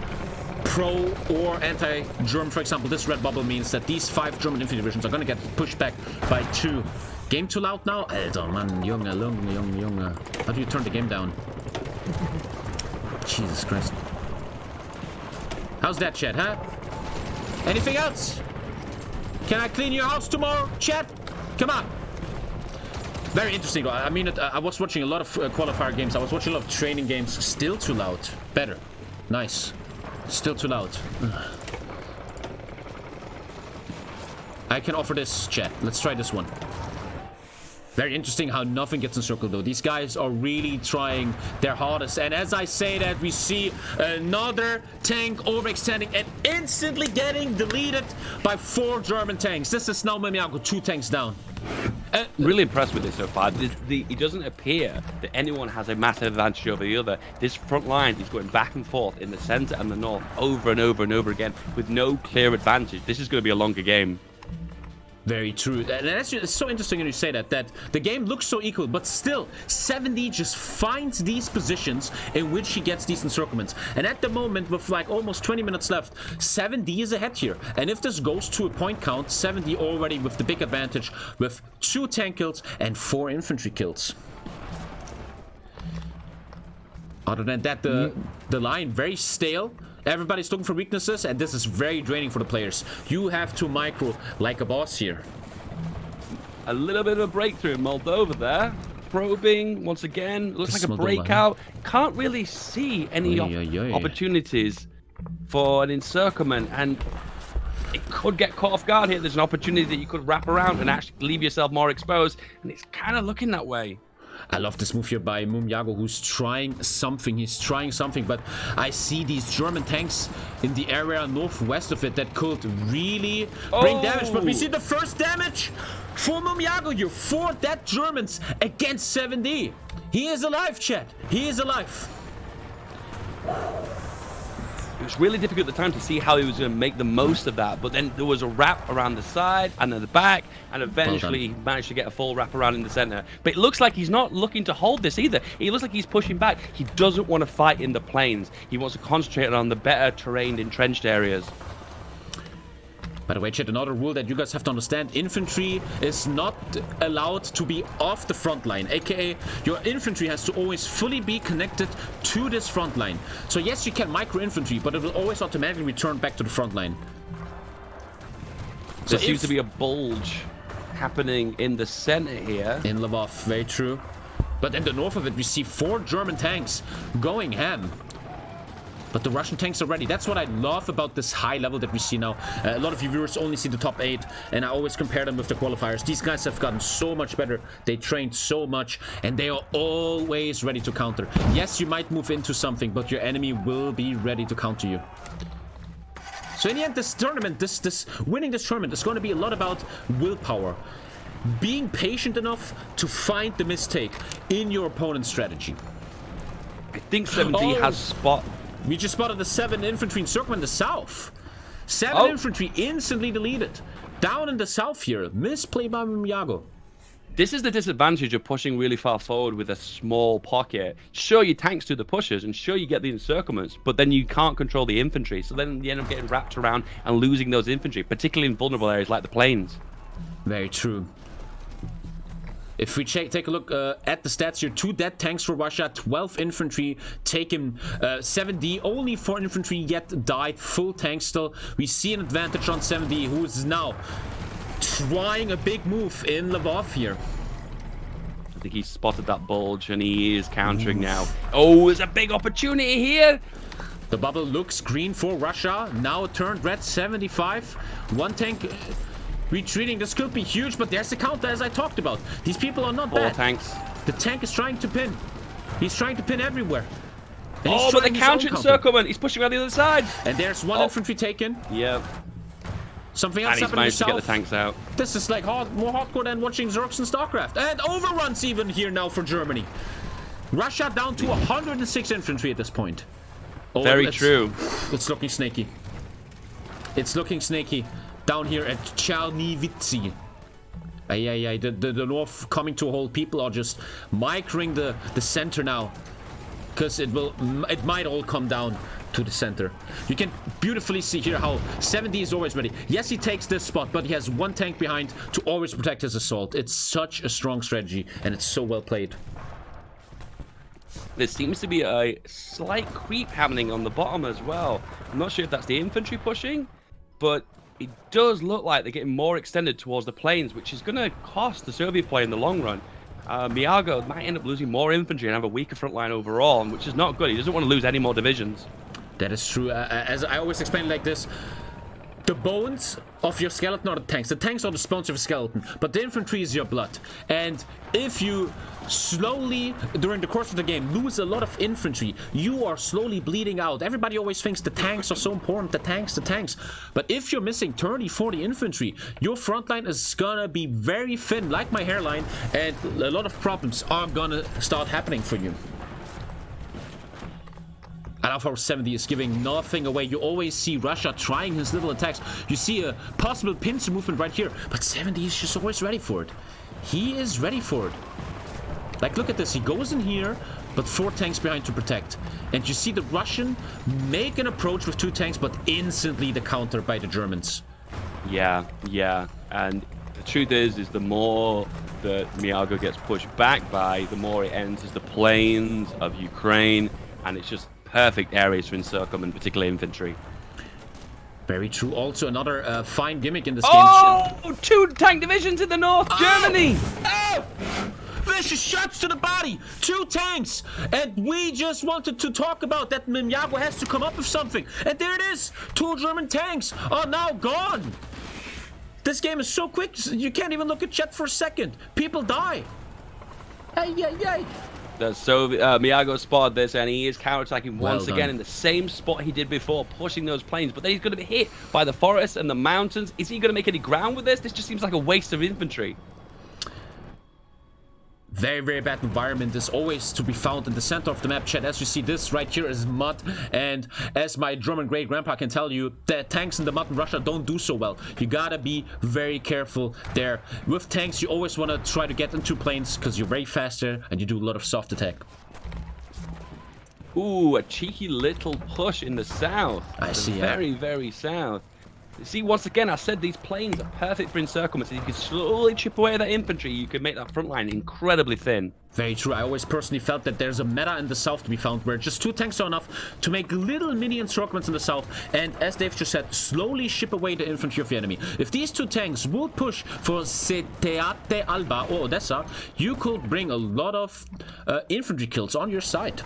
pro or anti-German. For example, this red bubble means that these 5 German infantry divisions are going to get pushed back by 2. Game too loud now? Alter, Mann, Junge. How do you turn the game down? Jesus Christ. How's that, chat, huh? Anything else? Can I clean your house tomorrow, chat? Come on. Very interesting. I mean, I was watching a lot of qualifier games. I was watching a lot of training games. Still too loud. Better. Nice. Still too loud. I can offer this, chat. Let's try this one. Very interesting how nothing gets encircled though. These guys are really trying their hardest. And as I say that, we see another tank overextending and instantly getting deleted by 4 German tanks. This is now Mumiago, 2 tanks down. Really impressed with this so far. It doesn't appear that anyone has a massive advantage over the other. This front line is going back and forth in the center and the north over and over and over again with no clear advantage. This is going to be a longer game. Very true. And it's so interesting when you say that the game looks so equal, but still 7D just finds these positions in which he gets these encirclements. And at the moment, with like almost 20 minutes left, 7D is ahead here. And if this goes to a point count, 7D already with the big advantage with 2 tank kills and 4 infantry kills. Other than that, the line very stale. Everybody's looking for weaknesses, and this is very draining for the players. You have to micro like a boss here. A little bit of a breakthrough in Moldova there. Probing once again. Looks like a breakout. Can't really see any opportunities for an encirclement, and it could get caught off guard here. There's an opportunity that you could wrap around and actually leave yourself more exposed, and it's kind of looking that way. I love this move here by Mumiago, who's trying something. He's trying something, but I see these German tanks in the area northwest of it that could really bring damage. But we see the first damage for Mumiago here. 4 dead Germans against 7D. He is alive, chat. He is alive. It was really difficult at the time to see how he was going to make the most of that, but then there was a wrap around the side and then the back, and eventually he managed to get a full wrap around in the center. But it looks like he's not looking to hold this either. He looks like he's pushing back. He doesn't want to fight in the plains. He wants to concentrate on the better terrained, entrenched areas. By the way, chat, another rule that you guys have to understand: infantry is not allowed to be off the front line, aka your infantry has to always fully be connected to this front line. So yes, you can micro infantry, but it will always automatically return back to the front line. There seems to be a bulge happening in the center here. In Lvov, very true. But in the north of it, we see 4 German tanks going ham. But the Russian tanks are ready. That's what I love about this high level that we see now. A lot of you viewers only see the top 8, and I always compare them with the qualifiers. These guys have gotten so much better. They trained so much, and they are always ready to counter. Yes, you might move into something, but your enemy will be ready to counter you. So in the end, this tournament, winning this tournament is going to be a lot about willpower. Being patient enough to find the mistake in your opponent's strategy. I think 7D has spot. We just spotted the 7 infantry encirclement in the south. 7 infantry instantly deleted. Down in the south here. Misplay by Mumiago. This is the disadvantage of pushing really far forward with a small pocket. Sure, your tanks do the pushes, and sure, you get the encirclements, but then you can't control the infantry. So then you end up getting wrapped around and losing those infantry, particularly in vulnerable areas like the plains. Very true. If we take a look at the stats here, 2 dead tanks for Russia, 12 infantry taken, 7D, only 4 infantry yet died, full tanks still. We see an advantage on 7D, who is now trying a big move in Lvov here. I think he spotted that bulge and he is countering now. Oh, there's a big opportunity here. The bubble looks green for Russia, now turned red, 75. 1 tank retreating. This could be huge, but there's the counter as I talked about. These people are not 4 bad. tanks. The tank is trying to pin. He's trying to pin everywhere. Oh, but the counter encirclement. He's pushing around the other side. And there's 1 infantry taken. Yep. Something else and he's managed to get the tanks out. This is like more hardcore than watching Zergs and StarCraft. And overruns even here now for Germany. Russia down to 106 infantry at this point. Oh, very true. It's looking snaky. It's looking snaky. Down here at Chernivici. The north coming to a hold. People are just microing the center now. Because it might all come down to the center. You can beautifully see here how 7D is always ready. Yes, he takes this spot, but he has 1 tank behind to always protect his assault. It's such a strong strategy, and it's so well played. There seems to be a slight creep happening on the bottom as well. I'm not sure if that's the infantry pushing, but it does look like they're getting more extended towards the plains, which is going to cost the Soviet play in the long run. Mumiago might end up losing more infantry and have a weaker front line overall, which is not good. He doesn't want to lose any more divisions. That is true. As I always explain like this, The bones of your skeleton are the tanks. The tanks are the bones of your skeleton, but the infantry is your blood. And if you slowly, during the course of the game, lose a lot of infantry, you are slowly bleeding out. Everybody always thinks the tanks are so important, the tanks. But if you're missing 30, 40 infantry, your front line is gonna be very thin, like my hairline, and a lot of problems are gonna start happening for you. And HOI4 70 is giving nothing away. You always see Russia trying his little attacks. You see a possible pincer movement right here. But 70 is just always ready for it. He is ready for it. Like, look at this. He goes in here, but 4 tanks behind to protect. And you see the Russian make an approach with 2 tanks, but instantly the counter by the Germans. Yeah. And the truth is the more that Mumiago gets pushed back by, the more it enters the plains of Ukraine. And it's just perfect areas for encirclement, particularly infantry. Very true. Also, another fine gimmick in this game. Oh, 2 tank divisions in the north, Germany! Oh! Vicious shots to the body! 2 tanks! And we just wanted to talk about that Mumiago has to come up with something. And there it is! 2 German tanks are now gone! This game is so quick, you can't even look at chat for a second. People die. Hey. So Mumiago spotted this, and he is counterattacking once Well again done. in the same spot he did before, pushing those planes. But then he's going to be hit by the forests and the mountains. Is he going to make any ground with this? This just seems like a waste of infantry. Very, very bad environment is always to be found in the center of the map, chat. As you see, this right here is mud, and as my German great grandpa can tell you, the tanks in the mud in Russia don't do so well. You gotta be very careful there. With tanks, you always want to try to get into planes because you're very faster and you do a lot of soft attack. Ooh, a cheeky little push in the south. I see, yeah. Very, very south. See, once again, I said these planes are perfect for encirclement. So you can slowly chip away at that infantry. You can make that front line incredibly thin. Very true. I always personally felt that there's a meta in the south to be found where just 2 tanks are enough to make little mini encirclements in the south. And as Dave just said, slowly ship away the infantry of the enemy. If these 2 tanks would push for Seteate Alba or Odessa, you could bring a lot of infantry kills on your side.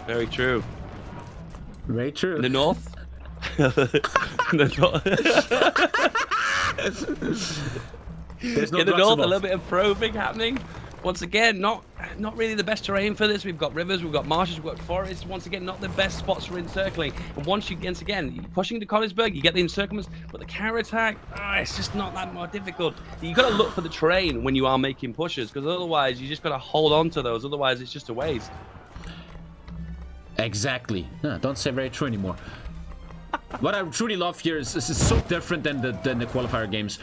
Very true. Very true. In the north? There's no in the drugs north, involved. a little bit of probing happening. Once again, not really the best terrain for this. We've got rivers, we've got marshes, we've got forests. Once again, not the best spots for encircling. But once again, pushing to Königsberg, you get the encirclements, but the counterattack, it's just not that more difficult. You got to look for the terrain when you are making pushes, because otherwise you just got to hold on to those. Otherwise, it's just a waste. Exactly. No, don't say very true anymore. What I truly love here is this is so different than the qualifier games.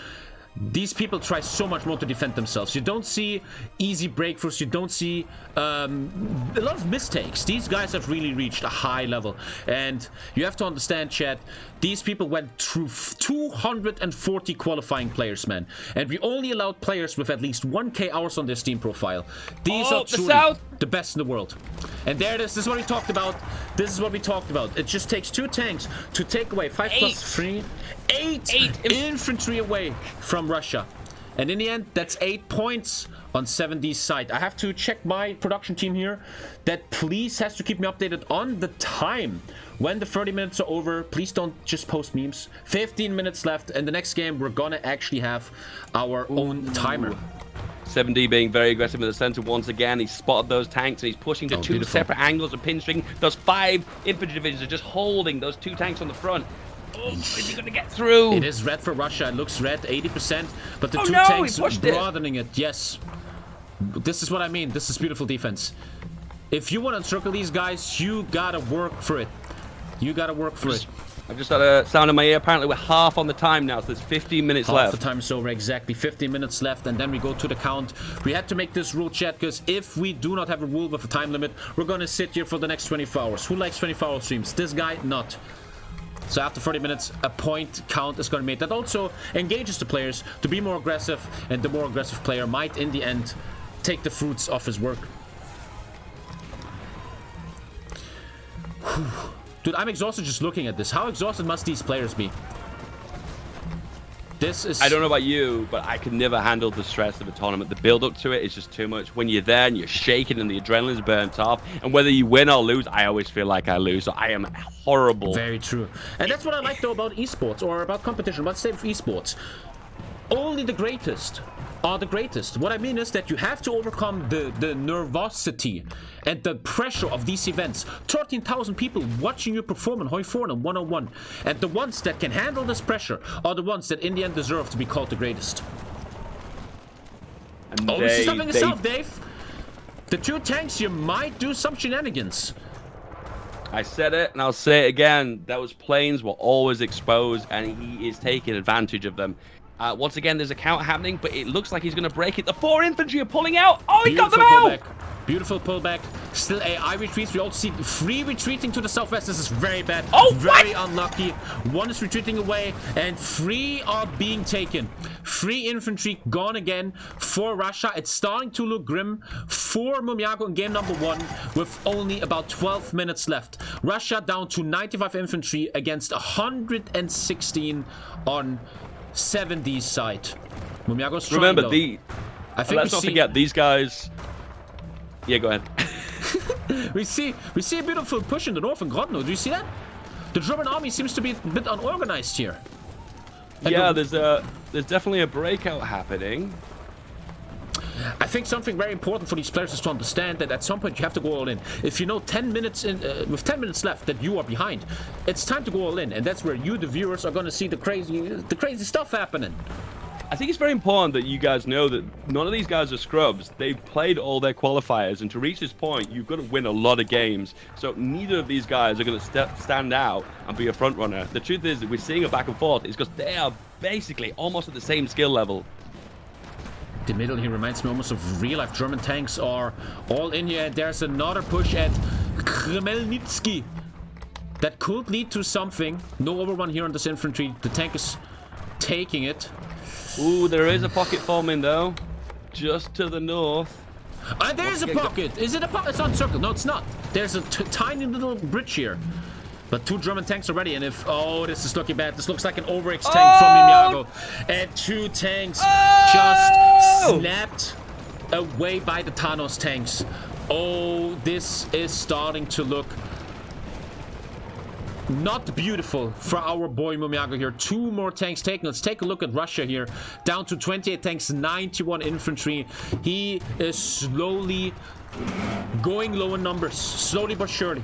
These people try so much more to defend themselves. You don't see easy breakthroughs. You don't see a lot of mistakes. These guys have really reached a high level. And you have to understand, chat, these people went through 240 qualifying players, man. And we only allowed players with at least 1k hours on their Steam profile. These are truly the best in the world. And there it is. This is what we talked about. This is what we talked about. It just takes 2 tanks to take away 5 plus 3. 8 infantry away from Russia. And in the end, that's 8 points on 7D's side. I have to check my production team here that please has to keep me updated on the time. When the 30 minutes are over, please don't just post memes. 15 minutes left, and the next game we're gonna actually have our own timer. 7D being very aggressive in the center once again. He's spotted those tanks and he's pushing to 2 beautiful. separate angles of pinstring. Those 5 infantry divisions are just holding those 2 tanks on the front. Oh, is he going to get through? It is red for Russia. It looks red, 80%. But the 2 no, tanks he pushed broadening it. Yes. This is what I mean. This is beautiful defense. If you want to encircle these guys, you gotta work for it. You gotta work for it. I've just had a sound in my ear. Apparently we're half on the time now, so there's 15 minutes left. Half the time is over, exactly. 15 minutes left, and then we go to the count. We had to make this rule, chat, because if we do not have a rule with a time limit, we're going to sit here for the next 24 hours. Who likes 24-hour streams? This guy? Not. So after 30 minutes, a point count is going to be made. That also engages the players to be more aggressive, and the more aggressive player might, in the end, take the fruits of his work. Dude, I'm exhausted just looking at this. How exhausted must these players be? This is... I don't know about you, but I can never handle the stress of a tournament. The build-up to it is just too much. When you're there and you're shaking and the adrenaline's burnt off, and whether you win or lose, I always feel like I lose. So I am horrible. Very true. And that's what I like, though, about esports, or about competition. Let's say for esports. Only the greatest are the greatest. What I mean is that you have to overcome the nervosity and the pressure of these events. 13,000 people watching you perform in HOI4 and 101. And the ones that can handle this pressure are the ones that in the end deserve to be called the greatest. And this is something yourself, Dave. The 2 tanks, you might do some shenanigans. I said it, and I'll say it again. Those planes were always exposed, and he is taking advantage of them. Once again, there's a count happening, but it looks like he's going to break it. The 4 infantry are pulling out. Oh, he got them out! Beautiful pullback. Still AI retreats. We also see 3 retreating to the southwest. This is very bad. Oh, very unlucky. 1 is retreating away, and 3 are being taken. 3 infantry gone again for Russia. It's starting to look grim for Mumiago in game number 1 with only about 12 minutes left. Russia down to 95 infantry against 116 on 70's side. Mumiago's trying, remember, though. let's not forget these guys. Yeah, go ahead. we see a beautiful push in the north in Grodno. Do you see that? The German army seems to be a bit unorganized here. Yeah, there's definitely a breakout happening. I think something very important for these players is to understand that at some point you have to go all in. If you know 10 minutes in, with 10 minutes left that you are behind, it's time to go all in, and that's where you, the viewers, are going to see the crazy stuff happening. I think it's very important that you guys know that none of these guys are scrubs. They've played all their qualifiers, and to reach this point, you've got to win a lot of games. So neither of these guys are going to stand out and be a front runner. The truth is that we're seeing a back and forth. It's because they are basically almost at the same skill level. The middle here reminds me almost of real-life. German tanks are all in here. There's another push at Khmelnytsky. That could lead to something. No overrun here on this infantry. The tank is taking it. Ooh, there is a pocket forming though, just to the north. There's a pocket. Is it a pocket? It's not circled. No, it's not. There's a tiny little bridge here. But 2 German tanks are ready, and if... Oh, this is looking bad. This looks like an overx tank from Mumiago. And 2 tanks just snapped away by the Thanos tanks. Oh, this is starting to look not beautiful for our boy Mumiago here. 2 more tanks taken. Let's take a look at Russia here. Down to 28 tanks, 91 infantry. He is slowly going low in numbers. Slowly but surely.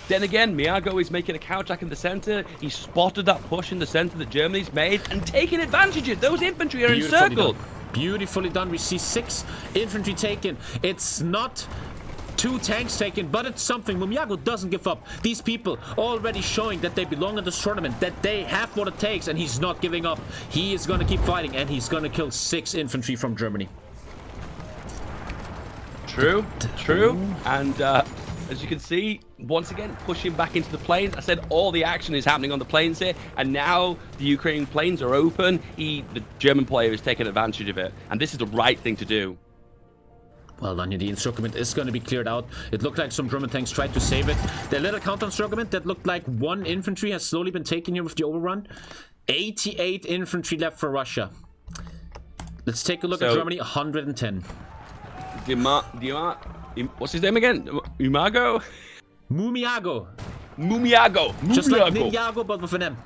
Then again, Mumiago is making a counterattack in the center. He spotted that push in the center that Germany's made and taking advantage of it. Those infantry are encircled. Beautifully done. We see 6 infantry taken. It's not 2 tanks taken, but it's something. Mumiago doesn't give up. These people already showing that they belong in this tournament, that they have what it takes, and he's not giving up. He is going to keep fighting, and he's going to kill 6 infantry from Germany. True. And as you can see, once again, pushing back into the plains. I said all the action is happening on the plains here, and now the Ukrainian plains are open. The German player is taking advantage of it, and this is the right thing to do. Well done, the encirclement is going to be cleared out. It looked like some German tanks tried to save it. The little counter-encirclement that looked like 1 infantry has slowly been taken here with the overrun. 88 infantry left for Russia. Let's take a look at Germany, 110. What's his name again? Mumiago? Mumiago. Just like Ninjago, but with an M.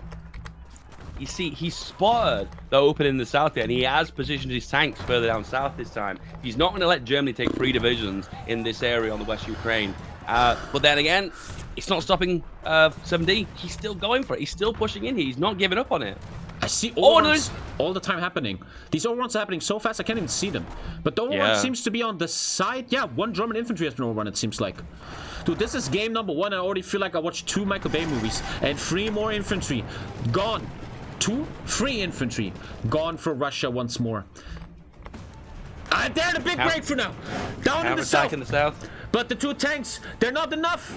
You see, he spotted the opening in the south there, and he has positioned his tanks further down south this time. He's not going to let Germany take 3 divisions in this area on the West Ukraine. But then again, it's not stopping 7D. He's still going for it. He's still pushing in here. He's not giving up on it. I see overruns all the time happening. These overruns are happening so fast I can't even see them. But the overrun seems to be on the side. Yeah, 1 German infantry has been overrun, it seems like. Dude, this is game number 1. I already feel like I watched 2 Michael Bay movies. And 3 more infantry gone. 3 infantry gone for Russia once more. They're the big breakthrough now. Down in the south. But the 2 tanks, they're not enough.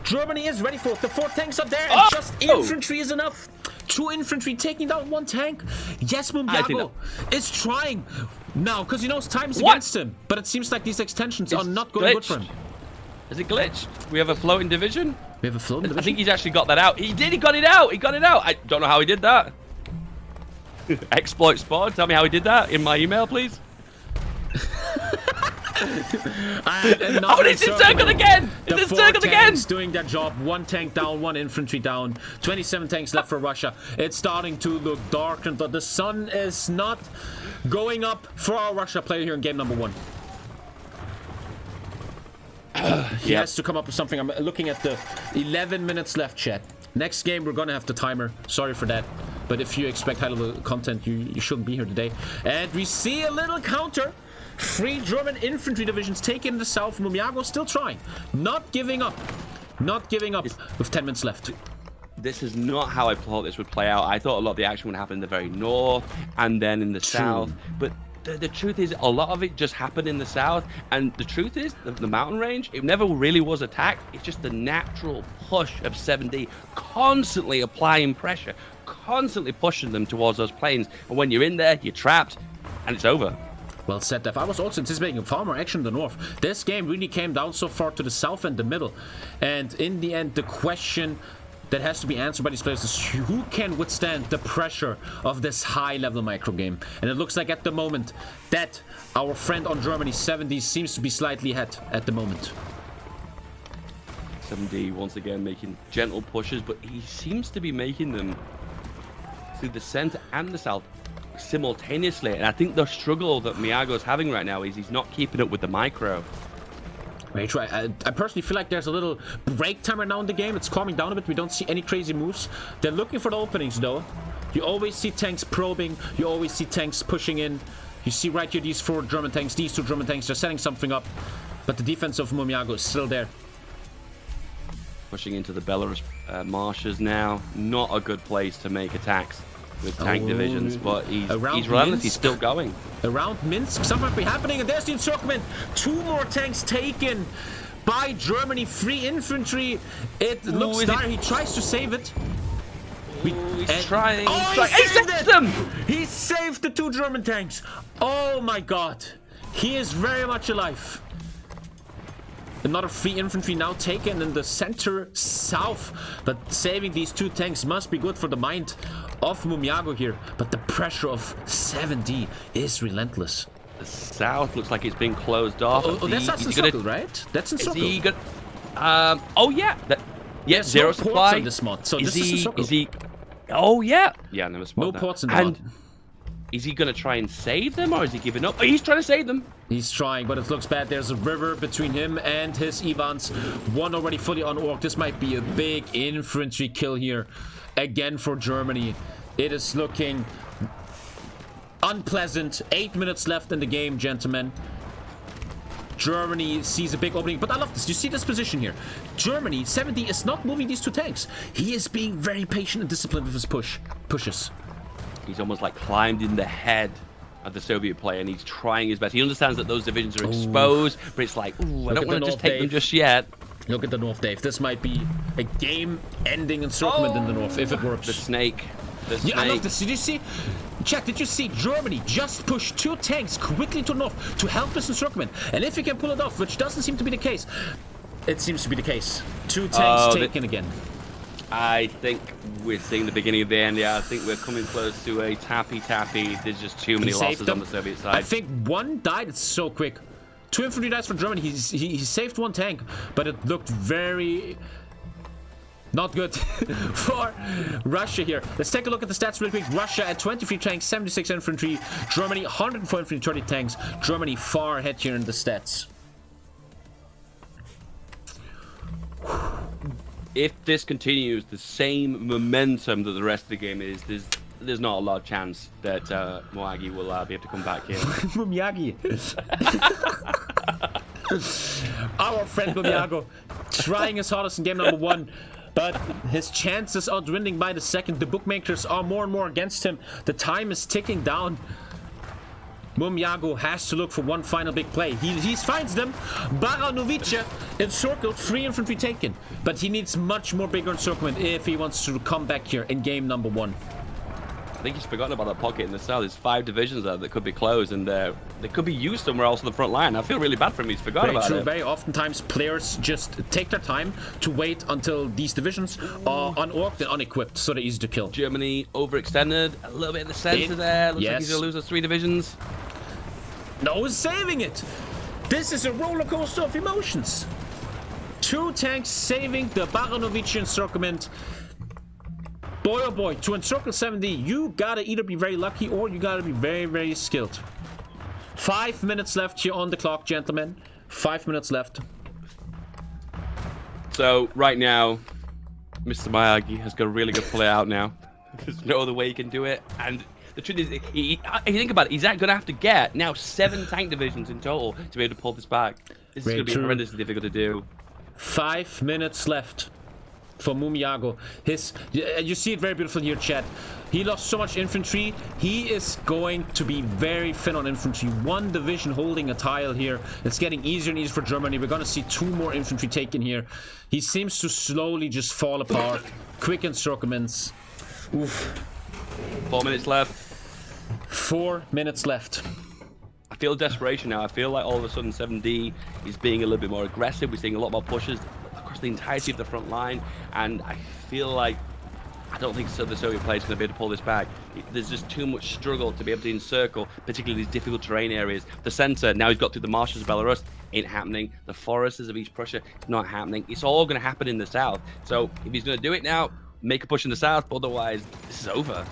Germany is ready for it. The 4 tanks are there, and just infantry is enough. 2 infantry taking down 1 tank. Yes, Mumiago is trying now because he knows time is against him. But it seems like these extensions are not going good for him. Is it glitched? We have a floating division? We have a floating division? I think he's actually got that out. He got it out. I don't know how he did that. Exploit spot. Tell me how he did that in my email, please. Oh, it's encircled again! It's encircled again! Doing their job. 1 tank down, 1 infantry down. 27 tanks left for Russia. It's starting to look dark, and the sun is not going up for our Russia player here in game number 1. He has to come up with something. I'm looking at the 11 minutes left, chat. Next game, we're gonna have the timer. Sorry for that. But if you expect high-level content, you shouldn't be here today. And we see a little counter. 3 German infantry divisions taking the south. Mumiago still trying. Not giving up. Not giving up with 10 minutes left. This is not how I thought this would play out. I thought a lot of the action would happen in the very north and then in the south. But the truth is, a lot of it just happened in the south. And the truth is, the mountain range, it never really was attacked. It's just the natural push of 7D, constantly applying pressure, constantly pushing them towards those plains. And when you're in there, you're trapped, and it's over. Well said, Def. I was also anticipating far more action in the north. This game really came down so far to the south and the middle. And in the end, the question that has to be answered by these players is who can withstand the pressure of this high-level micro game. And it looks like at the moment that our friend on Germany, 70, seems to be slightly ahead at the moment. 7D once again making gentle pushes, but he seems to be making them through the center and the south simultaneously. And I think the struggle that Miago's having right now is he's not keeping up with the micro. Very true. I personally feel like there's a little break timer now in the game. It's calming down a bit. We don't see any crazy moves. They're looking for the openings though. You always see tanks probing. You always see tanks pushing in. You see right here these 4 German tanks, these 2 German tanks, they're setting something up. But the defense of Mumiago is still there. Pushing into the Belarus marshes now. Not a good place to make attacks with tank divisions, but he's relentless. He's still going. Around Minsk, something might be happening, and there's the encirclement. 2 more tanks taken by Germany. 3 infantry. It looks dire. He tries to save it. He's trying. Oh, he saved them! He saved the 2 German tanks. Oh my god. He is very much alive. Another 3 infantry now taken in the center south. But saving these 2 tanks must be good for the mind of Mumiago here. But the pressure of 7D is relentless. The south looks like it's been closed off. Oh, that's encircled, right? That's encircled. Oh yeah. There's zero no supply ports on this mod, so this is encircled. Is he? Oh yeah. Yeah, I never spotted no that. ports in the mod. Is he going to try and save them, or is he giving up? Oh, he's trying to save them. He's trying, but it looks bad. There's a river between him and his Ivans. 1 already fully unorked. This might be a big infantry kill here. Again for Germany. It is looking unpleasant. 8 minutes left in the game, gentlemen. Germany sees a big opening, but I love this. You see this position here. Germany, 70, is not moving these 2 tanks. He is being very patient and disciplined with his pushes. He's almost like climbed in the head of the Soviet player, and he's trying his best. He understands that those divisions are exposed, but it's like, ooh, I don't want to just take them just yet. Look at the north, Dave. This might be a game-ending encirclement in the north, if it works. The snake. Yeah, I love this. Did you see? Chat, did you see Germany just push 2 tanks quickly to the north to help this encirclement? And if he can pull it off, which doesn't seem to be the case, it seems to be the case. 2 tanks taken again. I think we're seeing the beginning of the end. Yeah, I think we're coming close to a tappy. There's just too many losses on the Soviet side. I think 1 died. It's so quick. 2 infantry dies for Germany. He saved 1 tank, but it looked very not good for Russia here. Let's take a look at the stats real quick. Russia at 23 tanks, 76 infantry. Germany 104 infantry, 30 tanks. Germany far ahead here in the stats. If this continues the same momentum that the rest of the game is, there's not a lot of chance that Mumiago will be able to come back here. Mumiago. Our friend Mumiago trying his hardest in game number 1, but his chances are dwindling by the second. The bookmakers are more and more against him. The time is ticking down. Mumiago has to look for 1 final big play. He finds them. Baranovice encircled, 3 infantry taken. But he needs much more bigger encirclement if he wants to come back here in game number 1. think he's forgotten about that pocket in the cell. There's 5 divisions there that could be closed, and they could be used somewhere else on the front line. I feel really bad for him. He's forgotten about it. Very oftentimes, players just take their time to wait until these divisions are unorked and unequipped, so they're easy to kill. Germany overextended a little bit in the center there. Looks like he's going to lose those 3 divisions. No, saving it. This is a roller coaster of emotions. 2 tanks saving the Baronovic encirclement. Boy, oh boy, to encircle 70, you gotta either be very lucky or you gotta be very, very skilled. 5 minutes left here on the clock, gentlemen. 5 minutes left. So, right now, Mr. Miyagi has got a really good play out now. There's no other way he can do it. And the truth is, if you think about it, he's going to have to get now 7 tank divisions in total to be able to pull this back. This is going to be horrendously difficult to do. 5 minutes left for Mumiago. You see it very beautiful here, chat. He lost so much infantry. He is going to be very thin on infantry. 1 division holding a tile here. It's getting easier and easier for Germany. We're going to see 2 more infantry taken here. He seems to slowly just fall apart. Quick encirclements. Oof. 4 minutes left. 4 minutes left. I feel desperation now. I feel like all of a sudden 7D is being a little bit more aggressive. We're seeing a lot more pushes across the entirety of the front line, and I feel like I don't think the Soviet players are going to be able to pull this back. There's just too much struggle to be able to encircle, particularly these difficult terrain areas. The center, now he's got through the marshes of Belarus, ain't happening. The forests of East Prussia, not happening. It's all going to happen in the south. So if he's going to do it now, make a push in the south, but otherwise, this is over.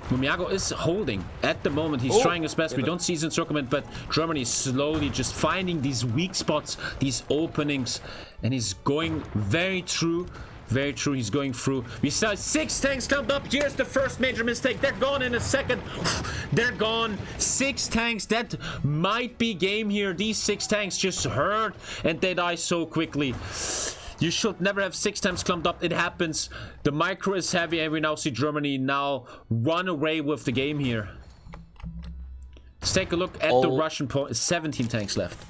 Mumiago is holding at the moment. He's trying his best. We don't see his encirclement, but Germany is slowly just finding these weak spots, these openings, and he's going very true. Very true, he's going through. We saw 6 tanks clumped up. Here's the first major mistake. They're gone in a second. They're gone. 6 tanks. That might be game here. These 6 tanks just hurt, and they die so quickly. You should never have 6 times clumped up. It happens. The micro is heavy, and we now see Germany now run away with the game here. Let's take a look at the Russian point. 17 tanks left.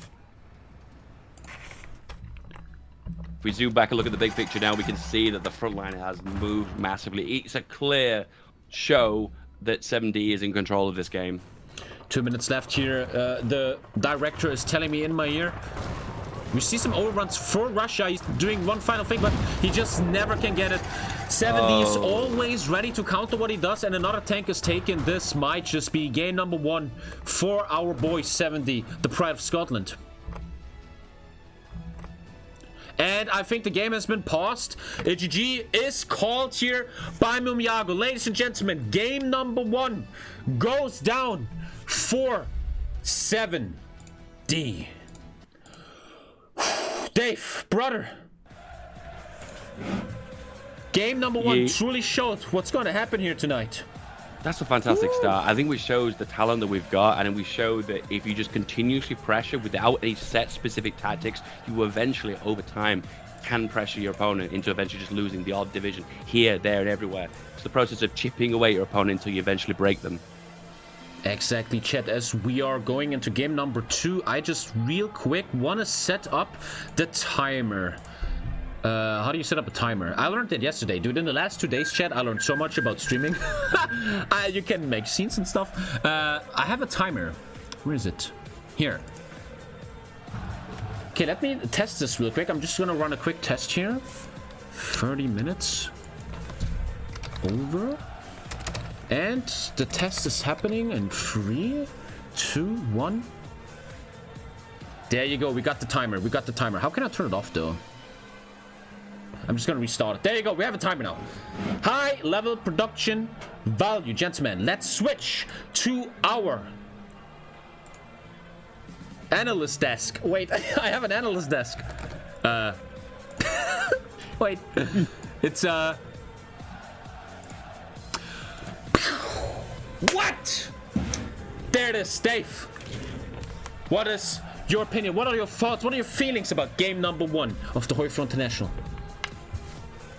If we zoom back and look at the big picture now, we can see that the front line has moved massively. It's a clear show that 7D is in control of this game. 2 minutes left here. The director is telling me in my ear. We see some overruns for Russia. He's doing one final thing, but he just never can get it. 70 is always ready to counter what he does, and another tank is taken. This might just be game number 1 for our boy 70, the pride of Scotland. And I think the game has been paused. A GG is called here by Mumiago. Ladies and gentlemen, game number 1 goes down for 7D. Dave, brother. Game number 1 truly showed what's going to happen here tonight. That's a fantastic start. I think we showed the talent that we've got, and we showed that if you just continuously pressure without any set specific tactics, you eventually, over time, can pressure your opponent into eventually just losing the odd division here, there, and everywhere. It's the process of chipping away your opponent until you eventually break them. Exactly, chat. As we are going into game number 2, I just real quick want to set up the timer. How do you set up a timer? I learned it yesterday, dude. In the last 2 days, chat, I learned so much about streaming. You can make scenes and stuff. I have a timer. Where is it? Here. Okay, let me test this real quick. I'm just gonna run a quick test here. 30 minutes. Over. And the test is happening in 3, 2, 1. There you go. We got the timer. We got the timer. How can I turn it off, though? I'm just going to restart it. There you go. We have a timer now. High level production value. Gentlemen, let's switch to our analyst desk. Wait, I have an analyst desk. Wait. It's, What? There it is, Dave. What is your opinion? What are your thoughts? What are your feelings about game number 1 of the HOI4 International?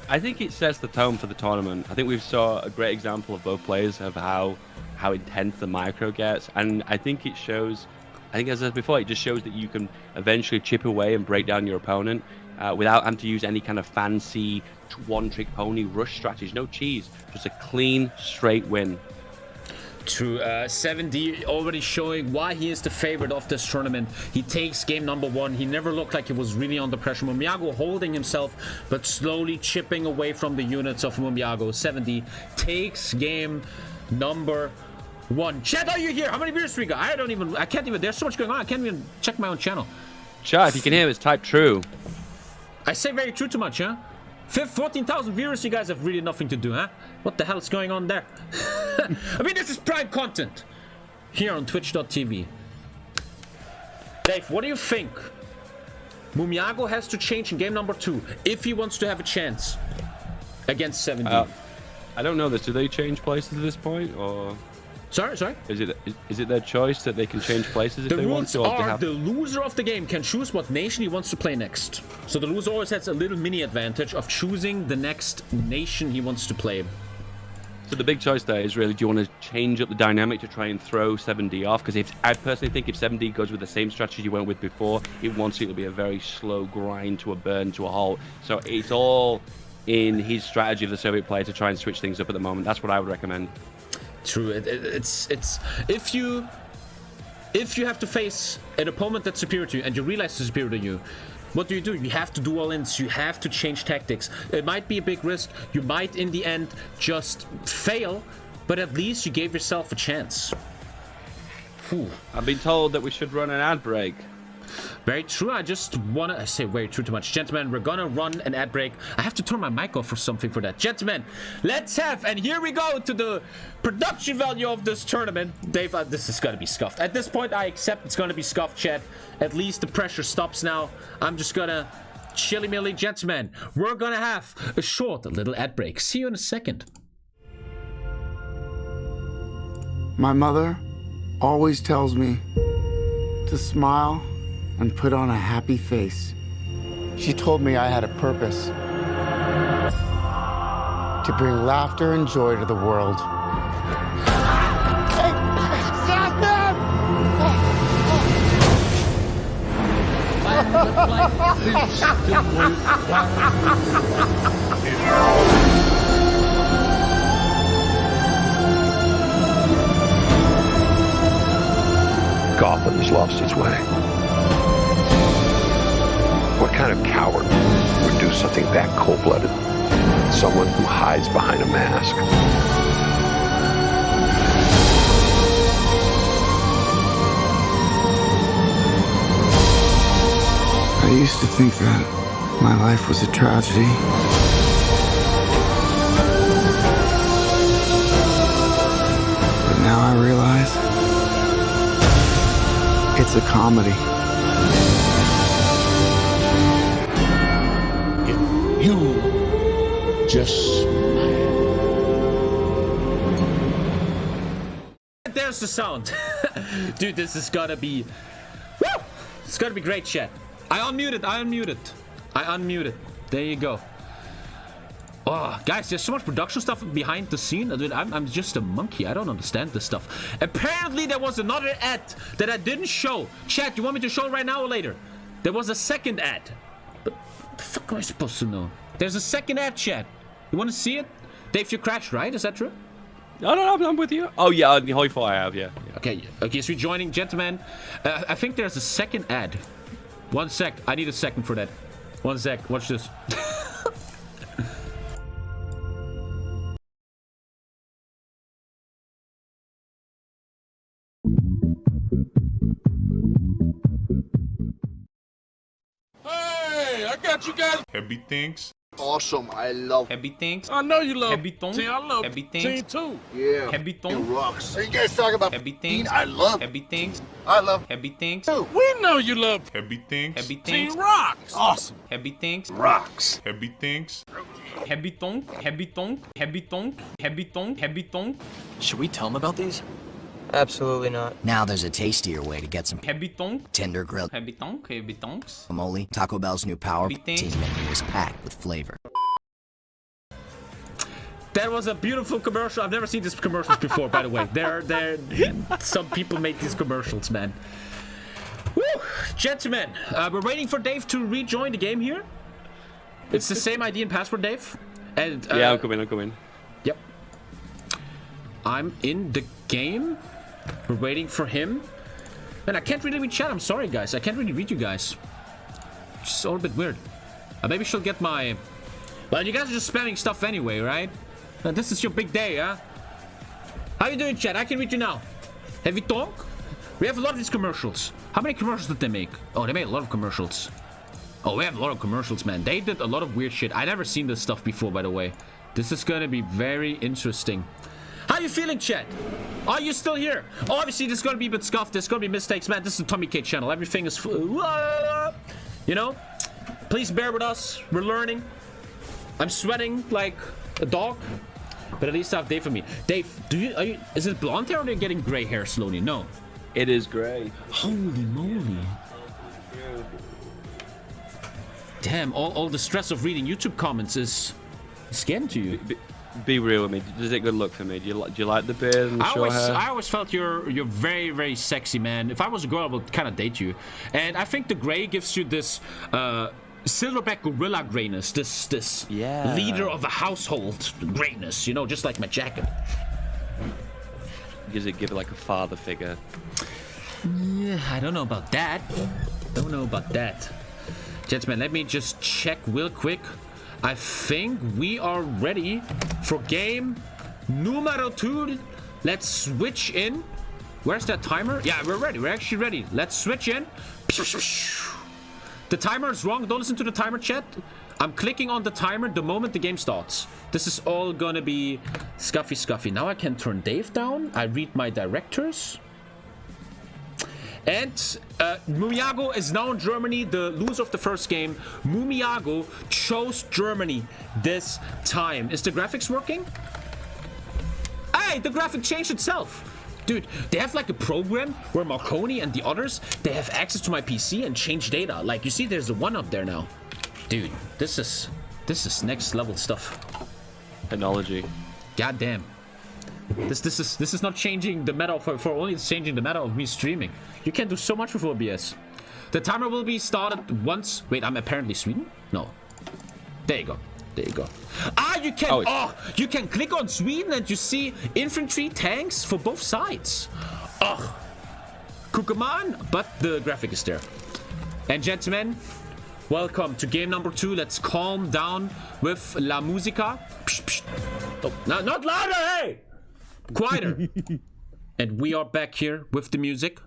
I think it sets the tone for the tournament. I think we saw a great example of both players of how intense the micro gets, and I think it shows I think, as I said before, it just shows that you can eventually chip away and break down your opponent without having to use any kind of fancy one-trick pony rush strategies. No cheese, just a clean, straight win. True. 7D already showing why he is the favorite of this tournament. He takes game number 1. He never looked like he was really under pressure. Mumiago holding himself, but slowly chipping away from the units of Mumiago. 7D takes game number 1. Chat, are you here? How many viewers we got? I can't even, there's so much going on. I can't even check my own channel. Chat, if you can hear us, type true. I say very true too much, huh? 14,000 viewers, you guys have really nothing to do, huh? What the hell is going on there? I mean, this is prime content here on twitch.tv. Dave, what do you think? Mumiago has to change in game number 2 if he wants to have a chance against 7D. I don't know this. Do they change places at this point, or? Sorry? Is it their choice that they can change places if The they want rules to? are the loser of the game can choose what nation he wants to play next. So the loser always has a little mini advantage of choosing the next nation he wants to play. So the big choice there is really, do you want to change up the dynamic to try and throw 7D off? Because I personally think if 7D goes with the same strategy you went with before, it'll be a very slow grind to a burn to a halt. So it's all in his strategy of the Soviet player to try and switch things up at the moment. That's what I would recommend. True. It's if you have to face an opponent that's superior to you and you realize they're superior to you, what do? You have to do all ins. You have to change tactics. It might be a big risk. You might in the end just fail, but at least you gave yourself a chance. Whew. I've been told that we should run an ad break. Very true. I say very true too much. Gentlemen, we're gonna run an ad break. I have to turn my mic off for something for that. Gentlemen, let's have, and here we go to the production value of this tournament. Dave, this is gonna be scuffed. At this point, I accept it's gonna be scuffed, chat. At least the pressure stops now. I'm just gonna chilly-milly. Gentlemen, we're gonna have a little ad break. See you in a second. My mother always tells me to smile and put on a happy face. She told me I had a purpose to bring laughter and joy to the world. Hey, stop them! Gotham's lost its way. What kind of coward would do something that cold-blooded? Someone who hides behind a mask. I used to think that my life was a tragedy. But now I realize it's a comedy. You just There's the sound. Dude, this is gonna be... Woo! It's gonna be great, chat. I unmuted. There you go. Oh, guys, there's so much production stuff behind the scene. Dude, I'm just a monkey. I don't understand this stuff. Apparently, there was another ad that I didn't show. Chat, you want me to show it right now or later? There was a second ad. But what the fuck am I supposed to know? There's a second ad, chat. You want to see it? Dave, you crashed, right? Is that true? No, I'm with you. Oh, yeah, on the HOI4 I have, yeah. Okay, so you're joining, gentlemen. I think there's a second ad. 1 sec. I need a second for that. 1 sec. Watch this. Hey, I got you guys. Heavy things. Awesome. I love Heavy things. I know you love Heavy things. See, I love Heavy things. Team too. Yeah. Heavy It things. rocks. Are you guys talking about Heavy things. I love Heavy things. I love Heavy things. We know you love Heavy things. Heavy Team things. rocks. Awesome. Heavy things. Rocks. Heavy things. Heavy tongue. Heavy tongue. Heavy tongue. Heavy tongue. Heavy tongue. Should we tell him about these? Absolutely not. Now there's a tastier way to get some Heavy tongue. tender grilled Heavy tongue. Heavy tongues. guacamole. Taco Bell's new power Heavy things. protein menu is packed with flavor. That was a beautiful commercial. I've never seen these commercials before, by the way. Some people make these commercials, man. Gentlemen, we're waiting for Dave to rejoin the game here. It's the same ID and password, Dave. And yeah, I'm coming. Yep. I'm in the game. We're waiting for him. And I can't really read chat. I'm sorry, guys. I can't really read you guys. It's all a bit weird. Maybe she'll get my... Well, you guys are just spamming stuff anyway, right? This is your big day, huh? How you doing, chat? I can read you now. Have you talk? We have a lot of these commercials. How many commercials did they make? Oh, they made a lot of commercials. Oh, we have a lot of commercials, man. They did a lot of weird shit. I never seen this stuff before, by the way. This is gonna be very interesting. How you feeling, chat? Are you still here? Obviously, there's gonna be a bit scuffed. There's gonna be mistakes, man. This is the Tommy K channel. Everything is... You know? Please bear with us. We're learning. I'm sweating like a dog. But at least I have Dave for me. Dave, is it blonde hair or are you getting gray hair slowly? No. It is gray. Holy moly. Damn, all the stress of reading YouTube comments is getting to you. Be real with me. Does it good look for me? Do you like the beard and short hair? I always felt you're very, very sexy, man. If I was a girl, I would kind of date you. And I think the gray gives you this silverback gorilla grayness. This leader of a household grayness. You know, just like my jacket. Does it give it like a father figure? Yeah, I don't know about that. Gentlemen, let me just check real quick. I think we are ready for game numero 2. Let's switch in. Where's that timer? Yeah, we're ready. We're actually ready. Let's switch in. The timer is wrong. Don't listen to the timer, chat. I'm clicking on the timer the moment the game starts. This is all gonna be scuffy. Now I can turn Dave down. I read my directors. And Mumiago is now in Germany, the loser of the first game. Mumiago chose Germany this time. Is the graphics working? Hey, the graphic changed itself. Dude, they have like a program where Markoni and the others, they have access to my PC and change data. Like, you see there's a 1 up there now. Dude, this is next level stuff. Technology. God damn. This is not changing the meta for only it's changing the meta of me streaming. You can do so much with OBS. The timer will be started once. Wait, I'm apparently Sweden? No. There you go. Ah, you can you can click on Sweden and you see infantry tanks for both sides. Oh, Kukuman, but the graphic is there. And gentlemen, welcome to game number 2. Let's calm down with La Musica. Psh, psh. Oh, not louder, hey! Quieter. And we are back here with the music.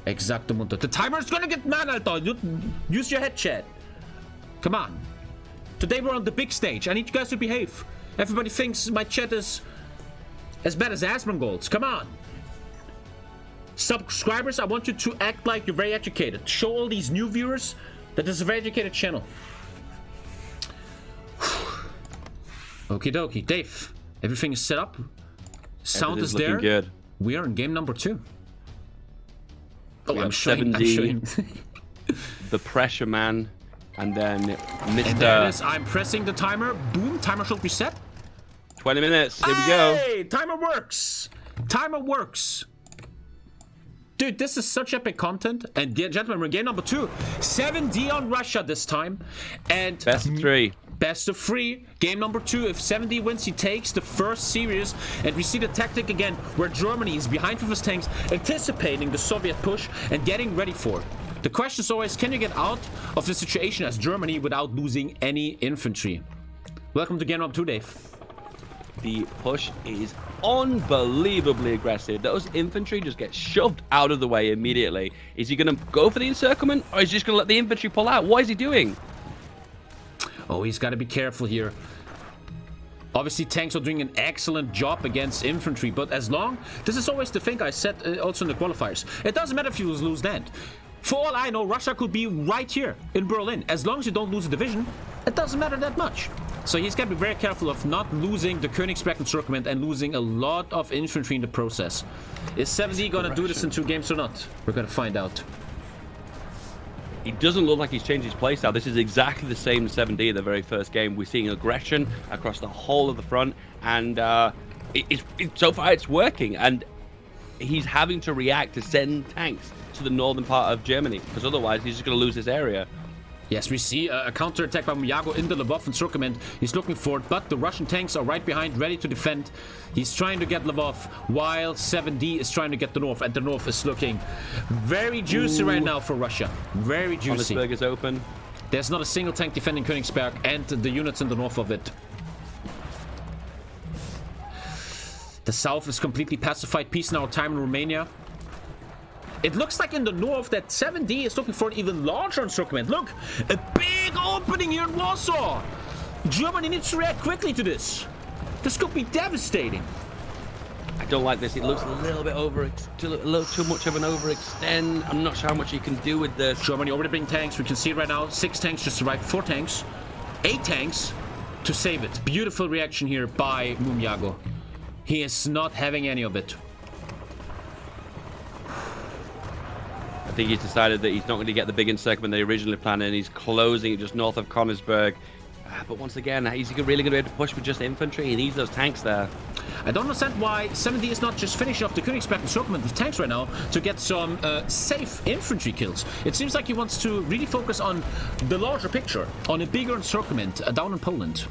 Exactamundo. The timer is gonna get mad, Alter. Use your head, chat. Come on. Today we're on the big stage. I need you guys to behave. Everybody thinks my chat is as bad as Asmongold's. Come on. Subscribers, I want you to act like you're very educated. Show all these new viewers that this is a very educated channel. Okie dokie. Dave, everything is set up. Sound is there. Good. We are in game number 2. Oh, I'm showing. The pressure man. And then Mr. And there it is. I'm pressing the timer. Boom. Timer should be set. 20 minutes. Here we go. Hey, timer works. Timer works. Dude, this is such epic content. And gentlemen, we're in game number 2. 7D on Russia this time. And best of 3. Best of 3. Game number 2. If 7D wins, he takes the first series. And we see the tactic again, where Germany is behind with his tanks, anticipating the Soviet push and getting ready for it. The question is always, can you get out of the situation as Germany without losing any infantry? Welcome to game number 2, Dave. The push is unbelievably aggressive. Those infantry just get shoved out of the way immediately. Is he going to go for the encirclement, or is he just going to let the infantry pull out? What is he doing? Oh, he's got to be careful here. Obviously, tanks are doing an excellent job against infantry, but as long... This is always the thing I said also in the qualifiers. It doesn't matter if you lose land. For all I know, Russia could be right here in Berlin. As long as you don't lose a division, it doesn't matter that much. So he's got to be very careful of not losing the Königsberg encirclement and losing a lot of infantry in the process. Is 7D going to do this in 2 games or not? We're going to find out. He doesn't look like he's changed his playstyle. This is exactly the same 7D in the very first game. We're seeing aggression across the whole of the front, and so far it's working. And he's having to react to send tanks to the northern part of Germany, because otherwise he's just going to lose this area. Yes, we see a counter-attack by Mumiago in the Lvov encirclement. He's looking for it, but the Russian tanks are right behind, ready to defend. He's trying to get Lvov, while 7D is trying to get the north, and the north is looking very juicy right now for Russia. Very juicy. Königsberg is open. There's not a single tank defending Königsberg and the units in the north of it. The south is completely pacified. Peace in our time in Romania. It looks like in the north that 7D is looking for an even larger encirclement. Look, a big opening here in Warsaw. Germany needs to react quickly to this. This could be devastating. I don't like this. It looks a little bit a little too much of an overextend. I'm not sure how much you can do with this. Germany already bringing tanks. We can see it right now. 6 tanks just arrived. 4 tanks. 8 tanks to save it. Beautiful reaction here by Mumiago. He is not having any of it. I think he's decided that he's not going to get the big encirclement they originally planned, and he's closing it just north of Königsberg. But once again, is he really going to be able to push with just infantry? He needs those tanks there. I don't understand why 7D is not just finishing off the Königsberg encirclement with tanks right now to get some safe infantry kills. It seems like he wants to really focus on the larger picture, on a bigger encirclement down in Poland.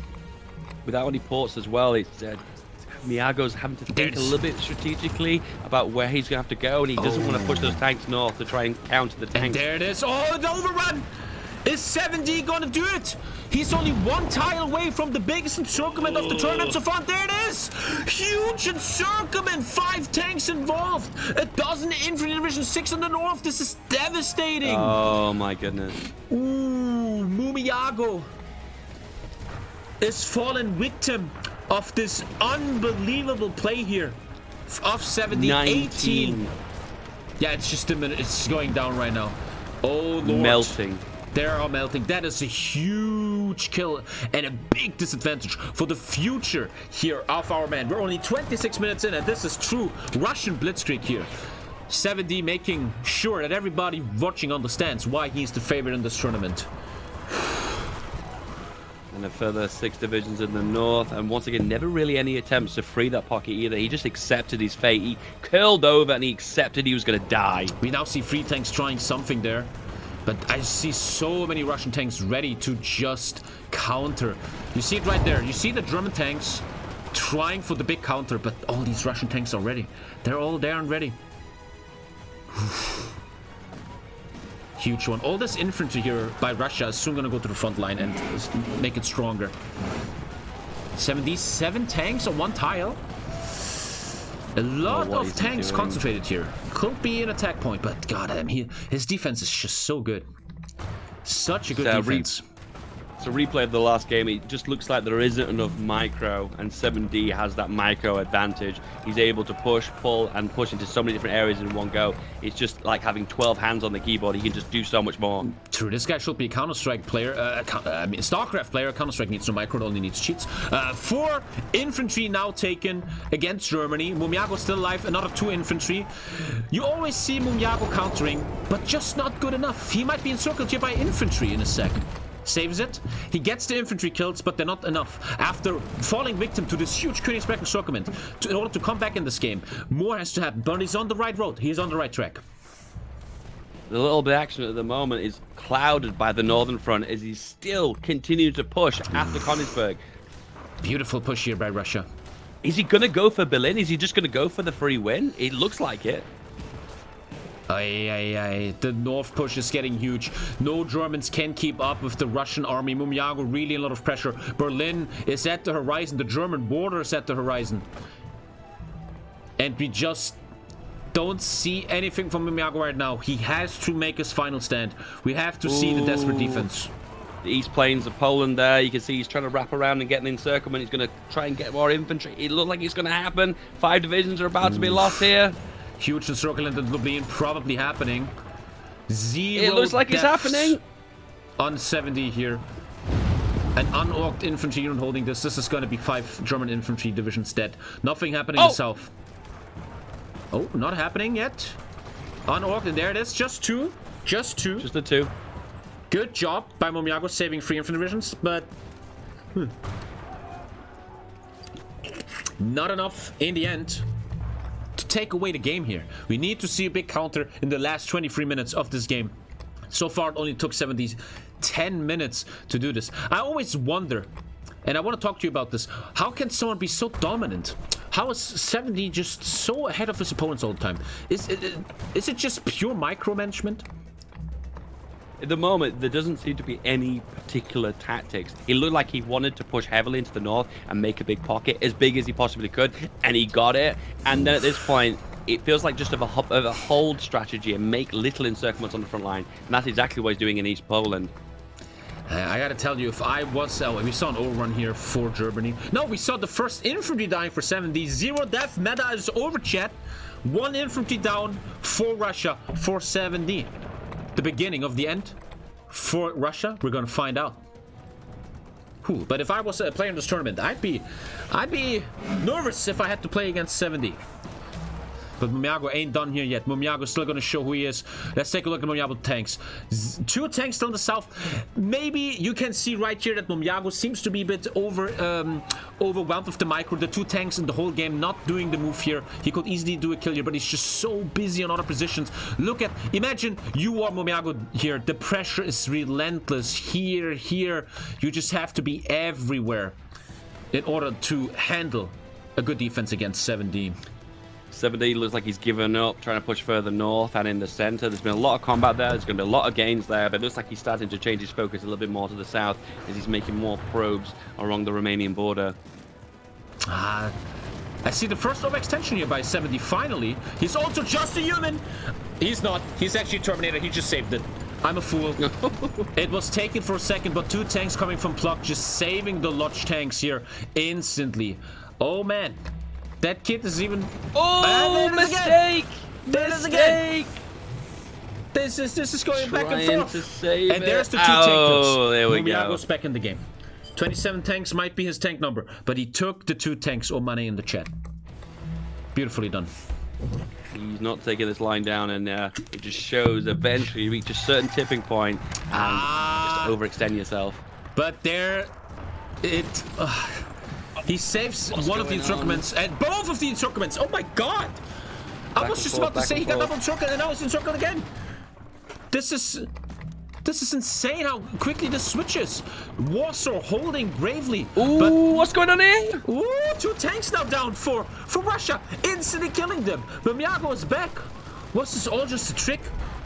Without any ports as well, it's Miago's having to think a little bit strategically about where he's going to have to go, and he doesn't want to push those tanks north to try and counter the tanks. And there it is. Oh, the overrun! Is 7D going to do it? He's only 1 tile away from the biggest encirclement of the tournament so far. There it is! Huge encirclement! 5 tanks involved! A dozen infantry division, 6 in the north. This is devastating! Oh my goodness. Ooh, Mumiago is fallen victim of this unbelievable play here of 7D. 18. Yeah, it's just a minute. It's going down right now. Oh, Lord. Melting. They are melting. That is a huge kill and a big disadvantage for the future here of our man. We're only 26 minutes in, and this is true Russian blitzkrieg here. 7D making sure that everybody watching understands why he's the favorite in this tournament. And a further 6 divisions in the north, and once again, never really any attempts to free that pocket either. He just accepted his fate. He curled over and he accepted he was going to die. We now see 3 tanks trying something there, but I see so many Russian tanks ready to just counter. You see it right there. You see the German tanks trying for the big counter, but all these Russian tanks are ready. They're all there and ready. Huge one. All this infantry here by Russia is soon going to go to the front line and make it stronger. 77 tanks on 1 tile. A lot of tanks concentrated here. Could be an attack point, but goddamn, his defense is just so good. Such a good defense. It's a replay of the last game. It just looks like there isn't enough micro, and 7D has that micro advantage. He's able to push, pull, and push into so many different areas in one go. It's just like having 12 hands on the keyboard. He can just do so much more. True, this guy should be a Counter-Strike player. StarCraft player. Counter-Strike needs no micro, it only needs cheats. 4 infantry now taken against Germany. Mumiago still alive, another 2 infantry. You always see Mumiago countering, but just not good enough. He might be encircled here by infantry in a sec. Saves it. He gets the infantry kills, but they're not enough. After falling victim to this huge Königsberg encirclement, in order to come back in this game, more has to happen. But he's on the right road. He's on the right track. The little bit of action at the moment is clouded by the northern front as he still continues to push after Königsberg. Beautiful push here by Russia. Is he going to go for Berlin? Is he just going to go for the free win? It looks like it. The north push is getting huge. No Germans can keep up with the Russian army. Mumiago really a lot of pressure. Berlin is at the horizon. The German border is at the horizon. And we just don't see anything from Mumiago right now. He has to make his final stand. We have to see the desperate defense. The east plains of Poland there. You can see he's trying to wrap around and get an encirclement. He's going to try and get more infantry. It looks like it's going to happen. 5 divisions are about to be lost here. Huge encirclement in Lublin probably happening. 0 it looks like it's happening. On 70 here. An unorged infantry unit holding this. This is going to be 5 German infantry divisions dead. Nothing happening in the south. Oh, not happening yet. Unorged, and there it is. Just 2. Just 2. Just the 2. Good job by Mumiago saving 3 infantry divisions, but not enough in the end to take away the game here. We need to see a big counter in the last 23 minutes of this game. So far, it only took 10 minutes to do this. I always wonder, and I want to talk to you about this, how can someone be so dominant? How is 70 just so ahead of his opponents all the time? Is it just pure micromanagement? At the moment, there doesn't seem to be any particular tactics. He looked like he wanted to push heavily into the north and make a big pocket, as big as he possibly could, and he got it. And then at this point, it feels like just of a hold strategy and make little encirclements on the front line. And that's exactly what he's doing in East Poland. I gotta tell you, if I was... we saw an overrun here for Germany. No, we saw the first infantry dying for 70. 0 death, meta is over, chat. 1 infantry down for Russia for 70. The beginning of the end for Russia, we're gonna find out. But if I was a player in this tournament, I'd be nervous if I had to play against 70. But Mumiago ain't done here yet. Mumiago's still going to show who he is. Let's take a look at Mumiago tanks. 2 tanks still in the south. Maybe you can see right here that Mumiago seems to be a bit overwhelmed with the micro. The 2 tanks in the whole game not doing the move here. He could easily do a kill here, but he's just so busy on other positions. Imagine you are Mumiago here. The pressure is relentless. Here. You just have to be everywhere in order to handle a good defense against 70. 70 looks like he's given up, trying to push further north and in the center. There's been a lot of combat there. There's going to be a lot of gains there, but it looks like he's starting to change his focus a little bit more to the south as he's making more probes along the Romanian border. I see the first overextension here by 70. Finally, he's also just a human. He's not. He's actually a Terminator. He just saved it. I'm a fool. It was taken for a second, but 2 tanks coming from Pluck, just saving the Lodge tanks here instantly. Oh, man. That kid is even... Oh, mistake! Mistake! This is going back and forth. To save and there's the 2 tank kills. There we go. Mumiago's back in the game. 27 tanks might be his tank number, but he took the 2 tanks. Money in the chat. Beautifully done. He's not taking this line down, and it just shows eventually you reach a certain tipping point and just overextend yourself. But there... He saves one of the encirclements and both of the encirclements. Oh my god! I was just about to say he got double encircled and now he's encircled again. This is insane how quickly this switches. Warsaw holding bravely. Ooh, what's going on here? Ooh, 2 tanks now down for Russia, instantly killing them. Mumiago is back. Was this all just a trick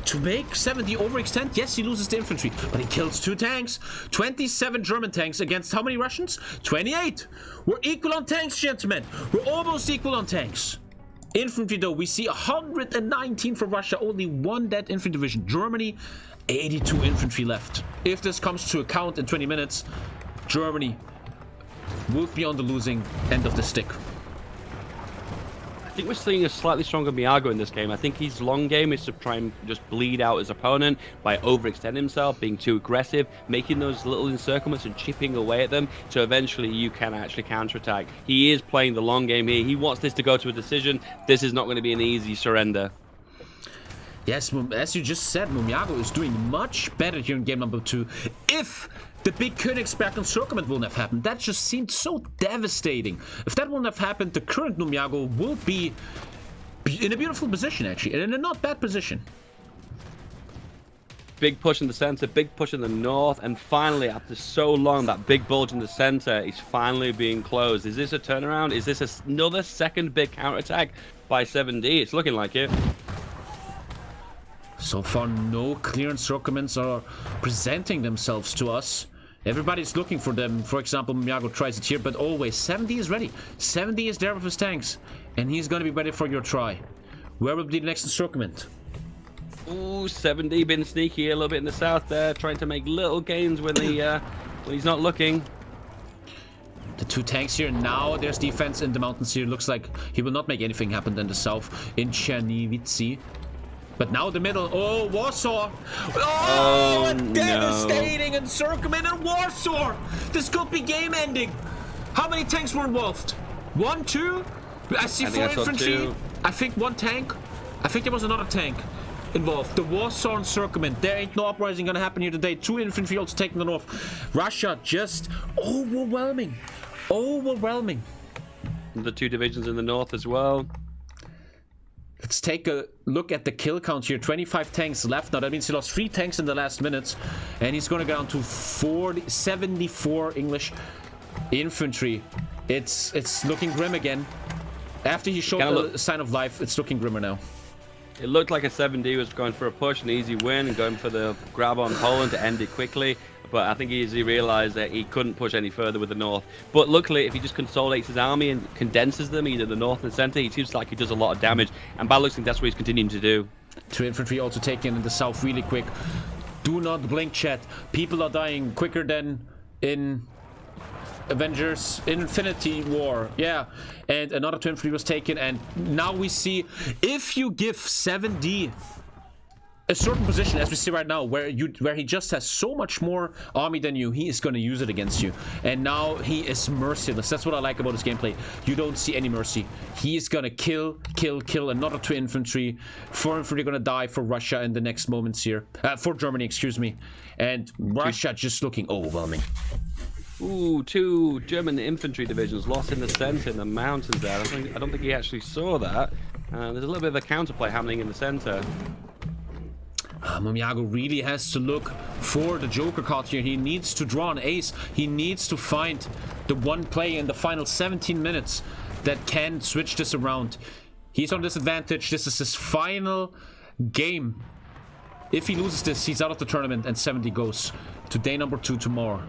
to make 70 overextend? Yes, he loses the infantry, but he kills 2 tanks. 27 German tanks against how many Russians? 28. We're equal on tanks, gentlemen. We're almost equal on tanks. Infantry, though, we see 119 for Russia. Only 1 dead infantry division. Germany, 82 infantry left. If this comes to a count in 20 minutes, Germany will be on the losing end of the stick. I think we're seeing a slightly stronger Mumiago in this game. I think his long game is to try and just bleed out his opponent by overextending himself, being too aggressive, making those little encirclements and chipping away at them, so eventually you can actually counterattack. He is playing the long game here. He wants this to go to a decision. This is not going to be an easy surrender. Yes, as you just said, Mumiago is doing much better here in game number 2. If the big Königsberg encirclement wouldn't have happened, that just seemed so devastating. If that wouldn't have happened, the current Mumiago will be in a beautiful position, actually, and in a not bad position. Big push in the center, big push in the north, and finally, after so long, that big bulge in the center is finally being closed. Is this a turnaround? Is this another second big counterattack by 7D? It's looking like it. So far, no clear encirclements are presenting themselves to us. Everybody's looking for them. For example, Mumiago tries it here, but always 70 is ready. 70 is there with his tanks, and he's going to be ready for your try. Where will be the next encirclement? Ooh, 70 been sneaky a little bit in the south there, trying to make little gains when he's not looking. The 2 tanks here. Now there's defense in the mountains here. Looks like he will not make anything happen in the south, in Chernivice. But now the middle. Oh, Warsaw. Oh, a devastating encirclement in Warsaw. This could be game ending. How many tanks were involved? 1, 2? I see 4 infantry. I think 1 tank. I think there was another tank involved. The Warsaw encirclement. There ain't no uprising gonna happen here today. 2 infantry also taking the north. Russia just overwhelming. Overwhelming. The 2 divisions in the north as well. Let's take a look at the kill count here. 25 tanks left now. That means he lost 3 tanks in the last minutes. And he's going to go down to 74 English infantry. It's looking grim again. After he showed the sign of life, it's looking grimmer now. It looked like a 7D was going for a push, an easy win, and going for the grab on Poland to end it quickly. But I think he easily realized that he couldn't push any further with the north. But luckily, if he just consolidates his army and condenses them, either the north and center, he seems like he does a lot of damage. And by looks like that's what he's continuing to do. 2 infantry also taken in the south really quick. Do not blink, chat. People are dying quicker than in Avengers Infinity War. Yeah. And another 2 infantry was taken. And now we see, if you give 7D a certain position, as we see right now, where he just has so much more army than you, he is going to use it against you. And now he is merciless. That's what I like about his gameplay. You don't see any mercy. He is going to kill another 2 infantry. 4 infantry going to die for Russia in the next moments here. For Germany, excuse me. And Russia just looking overwhelming. Ooh, 2 German infantry divisions lost in the center in the mountains there. I don't think he actually saw that. There's a little bit of a counterplay happening in the center. Mumiago really has to look for the Joker card here. He needs to draw an ace. He needs to find the one play in the final 17 minutes that can switch this around. He's on disadvantage. This is his final game. If he loses this, he's out of the tournament, and 70 goes to day number 2 tomorrow.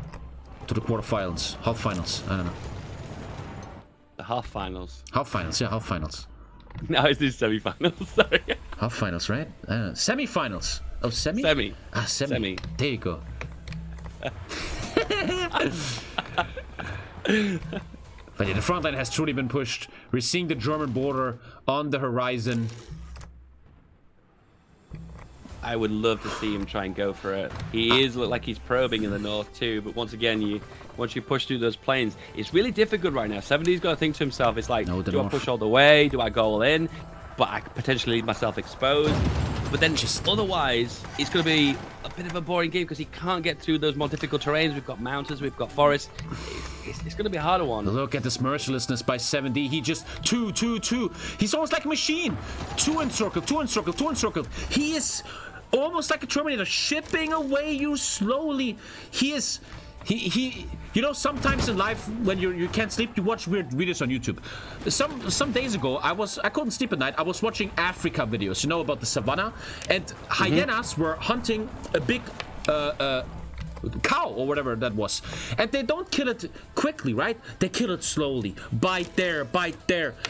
To the quarterfinals. Half finals. I don't know. The half finals. Half finals, yeah, half finals. No, it's the semi-finals, sorry. Half finals, right? Semi-finals. Oh, semi? Semi. Ah, semi. There you go. But yeah, the front line has truly been pushed. We're seeing the German border on the horizon. I would love to see him try and go for it. He is look like he's probing in the north too, but once again, once you push through those plains, it's really difficult right now. 70's got to think to himself, it's like, do I push all the way? Do I go all in? But I could potentially leave myself exposed. But then just otherwise, it's going to be a bit of a boring game because he can't get through those more difficult terrains. We've got mountains, we've got forests. It's going to be a harder one. Look at this mercilessness by 7D. He just 2. He's almost like a machine. 2 in circle, 2 in circle, 2 in circle. He is almost like a Terminator, shipping away you slowly. He is... You know, sometimes in life when you can't sleep, you watch weird videos on YouTube. Some days ago, I couldn't sleep at night. I was watching Africa videos, you know, about the savannah, and hyenas were hunting a big cow or whatever that was, and they don't kill it quickly, right? They kill it slowly. Bite there,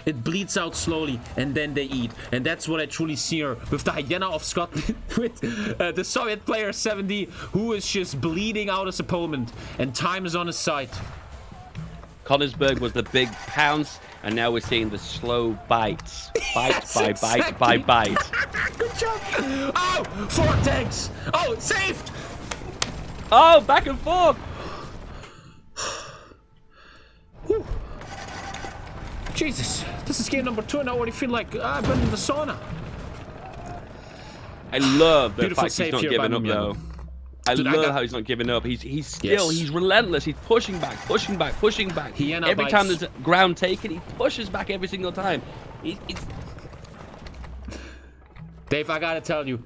it bleeds out slowly, and then they eat. And that's what I truly see here with the hyena of Scotland, with the Soviet player 70, who is just bleeding out his opponent, and time is on his side. Konigsberg was the big pounce, and now we're seeing the slow bites. Bite by bite. Good job. Oh, 4 tanks. Oh, it's saved. Oh, back and forth! Whew. Jesus, this is game number 2 and I already feel like I've been in the sauna. I love the fact he's not giving up though. I love how he's not giving up. He's still, he's relentless. He's pushing back. Every time there's ground taken, he pushes back every single time. Dave, I gotta tell you,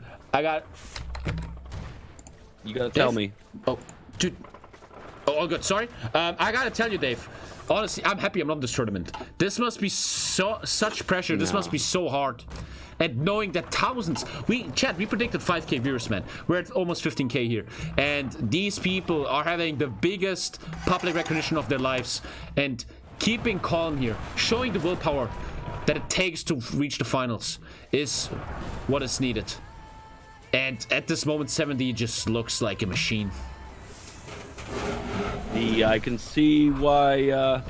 you gotta tell me. Oh, dude. Oh, good. Sorry. I gotta tell you, Dave. Honestly, I'm happy I'm not in this tournament. This must be such pressure. This must be so hard. And knowing that thousands, we predicted 5K viewers, man. We're at almost 15K here, and these people are having the biggest public recognition of their lives, and keeping calm here, showing the willpower that it takes to reach the finals is what is needed. And at this moment, 70 just looks like a machine. I can see why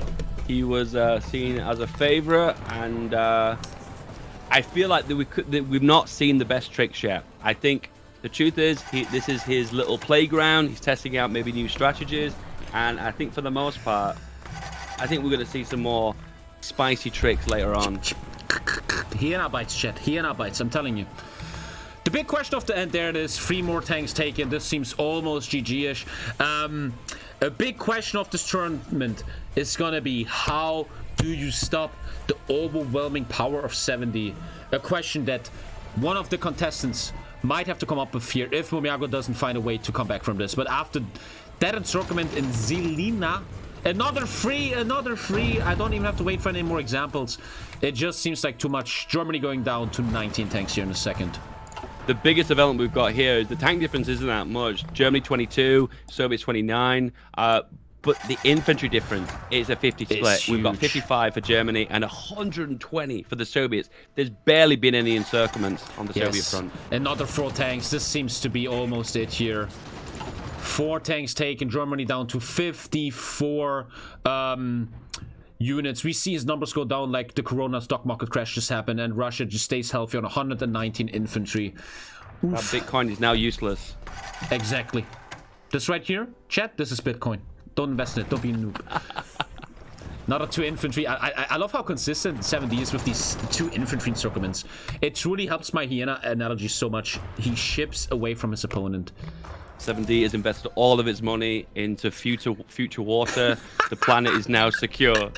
he was seen as a favorite, and I feel like we've not seen the best tricks yet. I think the truth is, this is his little playground. He's testing out maybe new strategies, and I think for the most part, I think we're going to see some more spicy tricks later on. Hyena bites, chat. Hyena bites, I'm telling you. The big question of the end there is 3 more tanks taken. This seems almost GG-ish. A big question of this tournament is going to be how Do you stop the overwhelming power of 70? A question that one of the contestants might have to come up with here if Mumiago doesn't find a way to come back from this. But after that encirclement in Zelina, another free. I don't even have to wait for any more examples. It just seems like too much. Germany going down to 19 tanks here in a second. The biggest development we've got here is the tank difference isn't that much. Germany 22, Soviets 29. But the infantry difference is a 50 split. We've got 55 for Germany and 120 for the Soviets. There's barely been any encirclements on the Soviet front. Another 4 tanks. This seems to be almost it here. 4 tanks taken. Germany down to 54 units. We see his numbers go down like the Corona stock market crash just happened, and Russia just stays healthy on 119 infantry. That Bitcoin is now useless. Exactly. This right here, chat, this is Bitcoin. Don't invest in it. Don't be a noob. Another 2 infantry. I love how consistent 70 is with these 2 infantry encirclements. It truly helps my hyena analogy so much. He ships away from his opponent. 7D has invested all of its money into future water. The planet is now secure.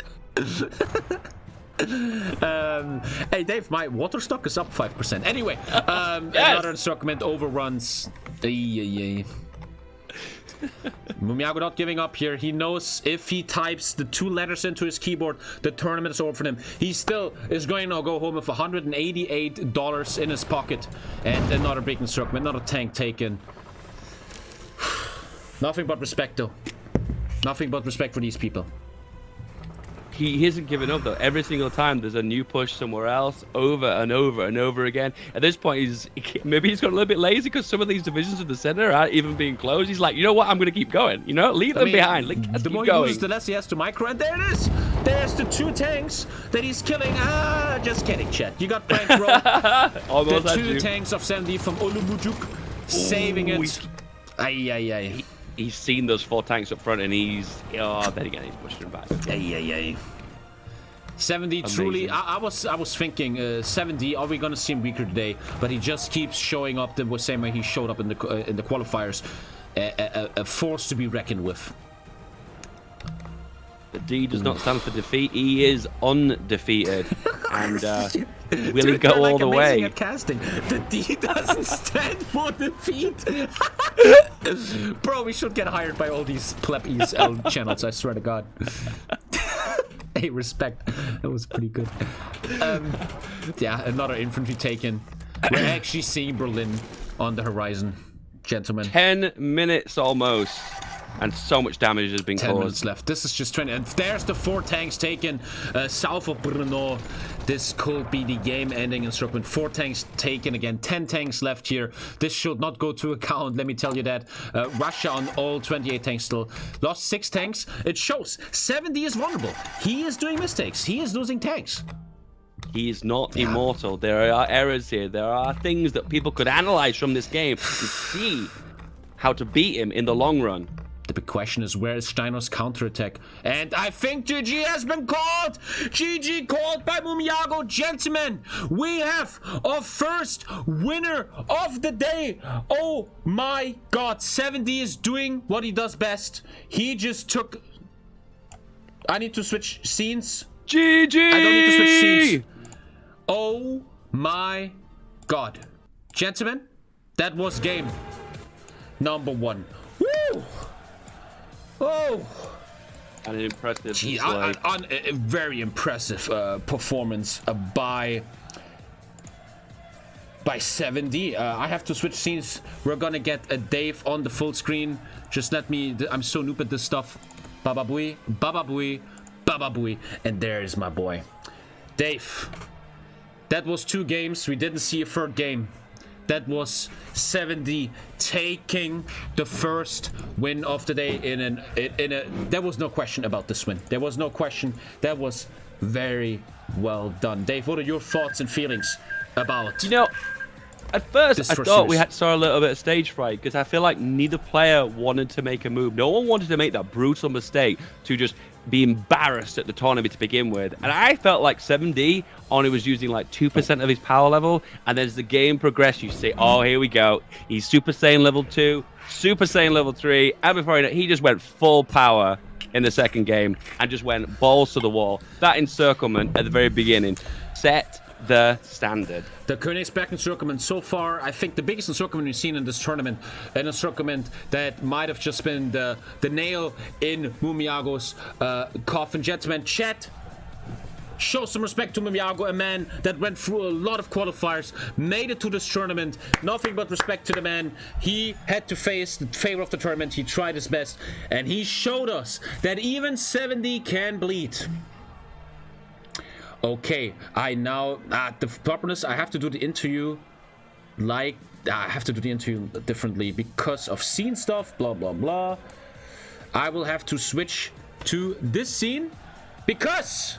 Hey Dave, my water stock is up 5%. Anyway, another encirclement overruns. Mumiago not giving up here. He knows if he types the 2 letters into his keyboard, the tournament is over for him. He still is going to go home with $188 in his pocket. And another big encirclement, another tank taken. Nothing but respect, though. Nothing but respect for these people. He isn't giving up, though. Every single time there's a new push somewhere else, over and over and over again. At this point, maybe he's got a little bit lazy because some of these divisions in the center aren't even being closed. He's like, you know what? I'm going to keep going. You know, leave them behind. The more he loses, the less he has to micro. And there it is. There's the 2 tanks that he's killing. Just kidding, chat. You got pranked, bro. Almost the 2 tanks of 70 from Olumujuk saving it. He's seen those 4 tanks up front, and then again, he's pushing them back. 70 truly. I was thinking 70. Are we gonna see him weaker today? But he just keeps showing up the same way he showed up in the qualifiers. A force to be reckoned with. The D does not stand for defeat. He is undefeated, and will he go all the way? At casting. The D doesn't stand for defeat. Bro, we should get hired by all these pleb ESL channels. I swear to God. Hey, respect. That was pretty good. Yeah, another infantry taken. We're actually seeing Berlin on the horizon, gentlemen. 10 minutes almost. And so much damage has been 10 minutes left. This is just 20. And there's the 4 tanks taken south of Brno. This could be the game-ending encirclement. 4 tanks taken again. 10 tanks left here. This should not go to account, let me tell you that. Russia on all 28 tanks still. Lost 6 tanks. It shows 70 is vulnerable. He is doing mistakes. He is losing tanks. He is not immortal. There are errors here. There are things that people could analyze from this game to see how to beat him in the long run. The big question is, where is Steiner's counterattack? And I think GG has been called! GG called by Mumiago. Gentlemen, we have our first winner of the day. Oh my God, 70 is doing what he does best. He just took... I need to switch scenes. GG! I don't need to switch scenes. Oh my God. Gentlemen, that was game number 1. Woo! Oh, an impressive display. A very impressive performance by 70. I have to switch scenes. We're gonna get a Dave on the full screen. Just let me. I'm so noob at this stuff. Baba booey, baba booey, baba booey, and there's my boy, Dave. That was 2 games. We didn't see a 3rd game. That was 70 taking the first win of the day there was no question about this win. There was no question. That was very well done. Dave, what are your thoughts and feelings about? You know, at first I thought we saw a little bit of stage fright because I feel like neither player wanted to make a move. No one wanted to make that brutal mistake to just be embarrassed at the tournament to begin with. And I felt like 7D only was using like 2% of his power level. And as the game progressed, you say, oh, here we go. He's Super Saiyan level 2. Super Saiyan level 3, and before he just went full power in the second game and just went balls to the wall. That encirclement at the very beginning set the standard. The Königsberg encirclement so far, I think the biggest encirclement we've seen in this tournament, an encirclement that might have just been the nail in Mumiago's coffin. Gentlemen, chat, show some respect to Mumiago, a man that went through a lot of qualifiers, made it to this tournament. Nothing but respect to the man. He had to face the favor of the tournament. He tried his best, and he showed us that even 70 can bleed. Okay, I now, the properness, I have to do the interview like, I have to do the interview differently because of scene stuff, blah, blah, blah. I will have to switch to this scene because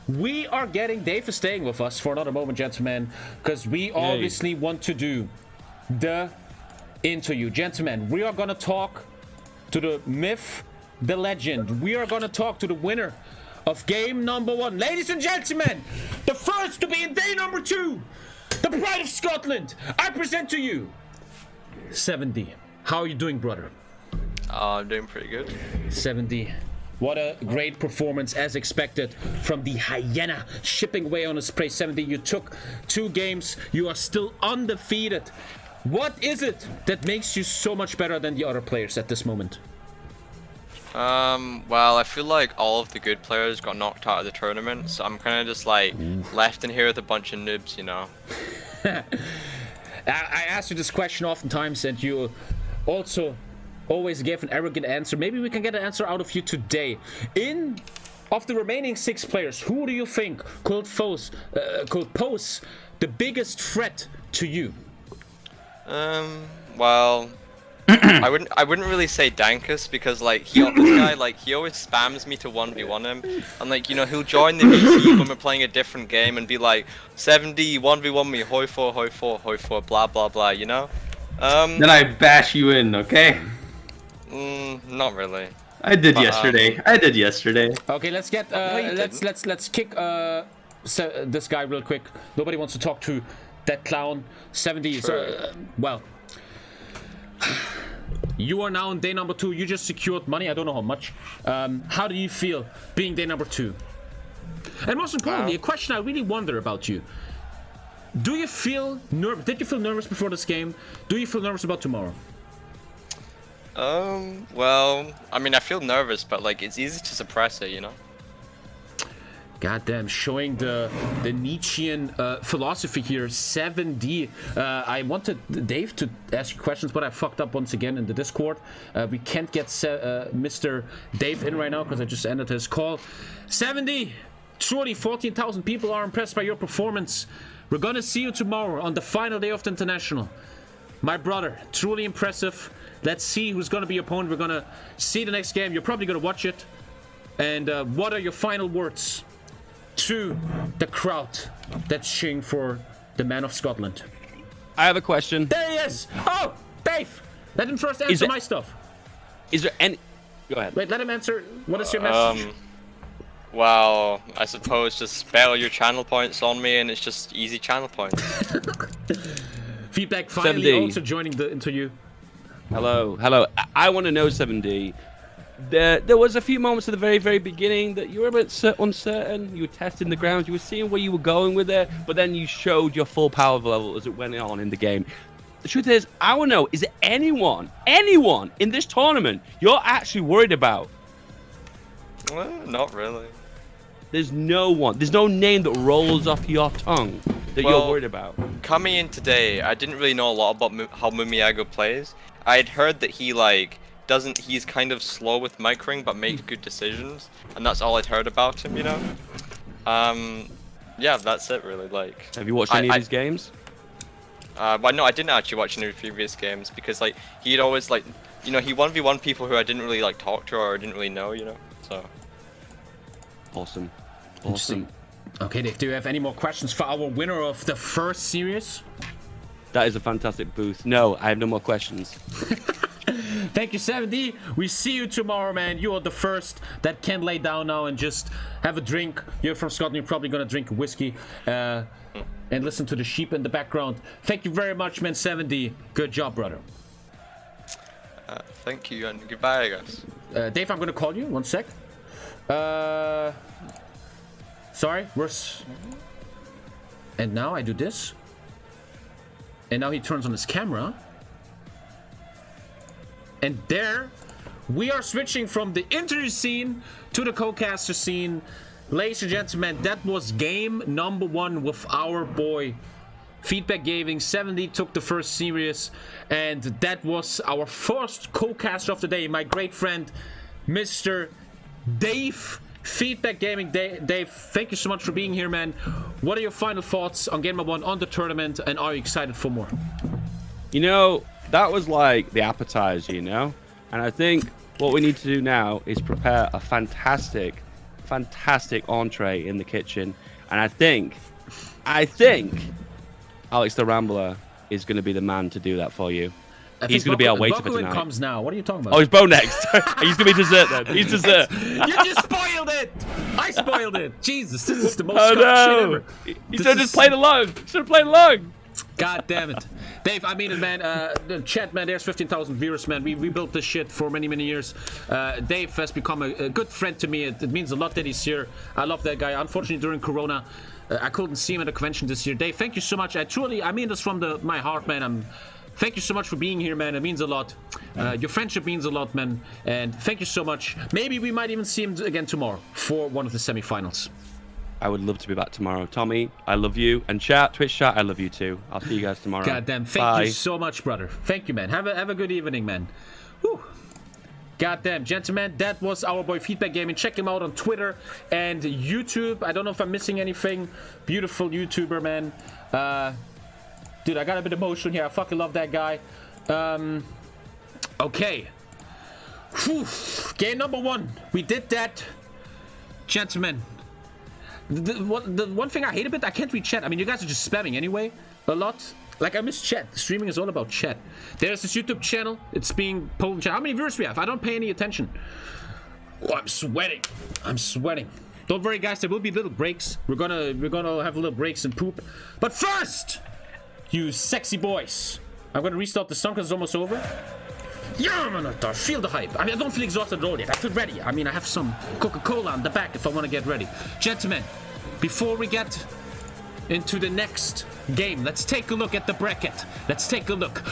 we are getting, Dave is staying with us for another moment, gentlemen, because we obviously want to do the interview. Gentlemen, we are going to talk to the myth, the legend. We are going to talk to the winner of game number 1. Ladies and gentlemen, the first to be in day number 2, the pride of Scotland, I present to you 70. How are you doing, brother? I'm doing pretty good. 70. What a great performance, as expected, from the hyena shipping away on his prey. 70, you took 2 games, you are still undefeated. What is it that makes you so much better than the other players at this moment? Well, I feel like all of the good players got knocked out of the tournament, so I'm kind of just like left in here with a bunch of noobs, you know. I asked you this question oftentimes, and you also always gave an arrogant answer. Maybe we can get an answer out of you today. Of the remaining 6 players, who do you think could pose the biggest threat to you? Well, I wouldn't really say Dankus because like this guy like he always spams me to 1v1 him, and like you know he'll join the VC when we're playing a different game and be like 70 1v1 me HOI4 HOI4 HOI4 blah blah blah, you know. Then I bash you in, okay? Not really. I did yesterday. I did yesterday. Okay, let's get let's kick this guy real quick. Nobody wants to talk to that clown. 70. So, well, you are now on day number 2. You just secured money. I don't know how much. How do you feel being day number 2? And most importantly, a question I really wonder about you. Do you feel nervous? Did you feel nervous before this game? Do you feel nervous about tomorrow? Well, I mean, I feel nervous, but like it's easy to suppress it, you know. Goddamn, showing the Nietzschean philosophy here. 7D. I wanted Dave to ask you questions, but I fucked up once again in the Discord. We can't get Mr. Dave in right now because I just ended his call. 70. Truly, 14,000 people are impressed by your performance. We're gonna see you tomorrow on the final day of the International. My brother, truly impressive. Let's see who's gonna be your opponent. We're gonna see the next game. You're probably gonna watch it. And what are your final words to the crowd that's cheering for the man of Scotland? I have a question. There he is! Oh, Dave! Let him first answer my stuff. Is there any... Go ahead. Wait, let him answer. What is your message? Well, I suppose just spell your channel points on me and it's just easy channel points. Feedback finally 7D. also joining the interview. Hello, hello. I want to know, 7D. There was a few moments at the very, very beginning that you were a bit uncertain. You were testing the ground. You were seeing where you were going with it. But then you showed your full power level as it went on in the game. The truth is, I want to know, is there anyone in this tournament you're actually worried about? Not really. There's no one. There's no name that rolls off your tongue that you're worried about. Coming in today, I didn't really know a lot about how Mumiago plays. I'd heard that he like he's kind of slow with microing but makes good decisions, and that's all I'd heard about him, you know. Yeah, that's it really. Like, have you watched any of these games? Well, no, I didn't actually watch any of the previous games because like he'd always like, you know, he 1v1 people who I didn't really like talk to or didn't really know, you know. So awesome. Okay, Dave, do you have any more questions for our winner of the first series? That is a fantastic booth. No, I have no more questions. Thank you, 7D. We see you tomorrow, man. You are the first that can lay down now and just have a drink. You're from Scotland. You're probably going to drink whiskey and listen to the sheep in the background. Thank you very much, man, 7D. Good job, brother. Thank you and goodbye, I guess. Dave, I'm gonna call you. 1 sec. Sorry, and now I do this. And now he turns on his camera. And there, we are switching from the interview scene to the co-caster scene. Ladies and gentlemen, that was game number 1 with our boy Feedback Gaming. 70 took the first series, and that was our first co-caster of the day, my great friend, Mr. Dave. Feedback Gaming. Dave, thank you so much for being here, man. What are your final thoughts on game number 1, on the tournament, and are you excited for more? You know, that was like the appetizer, you know? And I think what we need to do now is prepare a fantastic entree in the kitchen. And I think Alex the Rambler is going to be the man to do that for you. He's going to be our waiter for tonight. Comes now. What are you talking about? Oh, he's Bo next. He's going to be dessert then. He's dessert. You just spoiled it. I spoiled it. Jesus, this is the most shit ever. He should have just played along. God damn it. Dave, I mean it, man. The chat, man, there's 15,000 viewers, man. We built this shit for many years. Dave has become a good friend to me. It means a lot that he's here. I love that guy. Unfortunately, during Corona, I couldn't see him at the convention this year. Dave, thank you so much. I mean this from my heart, man. Thank you so much for being here, man. It means a lot. Your friendship means a lot, man. And thank you so much. Maybe we might even see him again tomorrow for one of the semifinals. I would love to be back tomorrow. Tommy, I love you. And chat, Twitch chat, I love you too. I'll see you guys tomorrow. Goddamn. Thank you so much, brother. Thank you, man. Have a good evening, man. Whew. Goddamn, gentlemen, that was our boy Feedback Gaming. Check him out on Twitter and YouTube. I don't know if I'm missing anything. Beautiful YouTuber, man. Dude, I got a bit emotional here. I fucking love that guy. Okay. Whew. Game number 1. We did that. Gentlemen. The one thing I hate a bit, I can't read chat. I mean, you guys are just spamming anyway. A lot. Like, I miss chat. Streaming is all about chat. There's this YouTube channel. It's being pulled in chat. How many viewers we have? I don't pay any attention. Oh, I'm sweating. I'm sweating. Don't worry, guys. There will be little breaks. We're gonna have little breaks and poop. But first... you sexy boys. I'm gonna restart the song because it's almost over. Yeah, man, I feel the hype. I mean, I don't feel exhausted at all yet. I feel ready. I mean, I have some Coca-Cola on the back if I want to get ready. Gentlemen, before we get into the next game, let's take a look at the bracket. Let's take a look.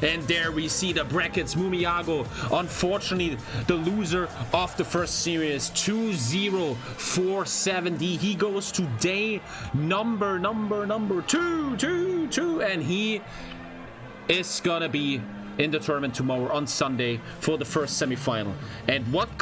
And there we see the brackets. Mumiago, unfortunately, the loser of the first series, 2-0-4-7D. He goes to day number 2, and he is gonna be in the tournament tomorrow on Sunday for the first semi-final. And what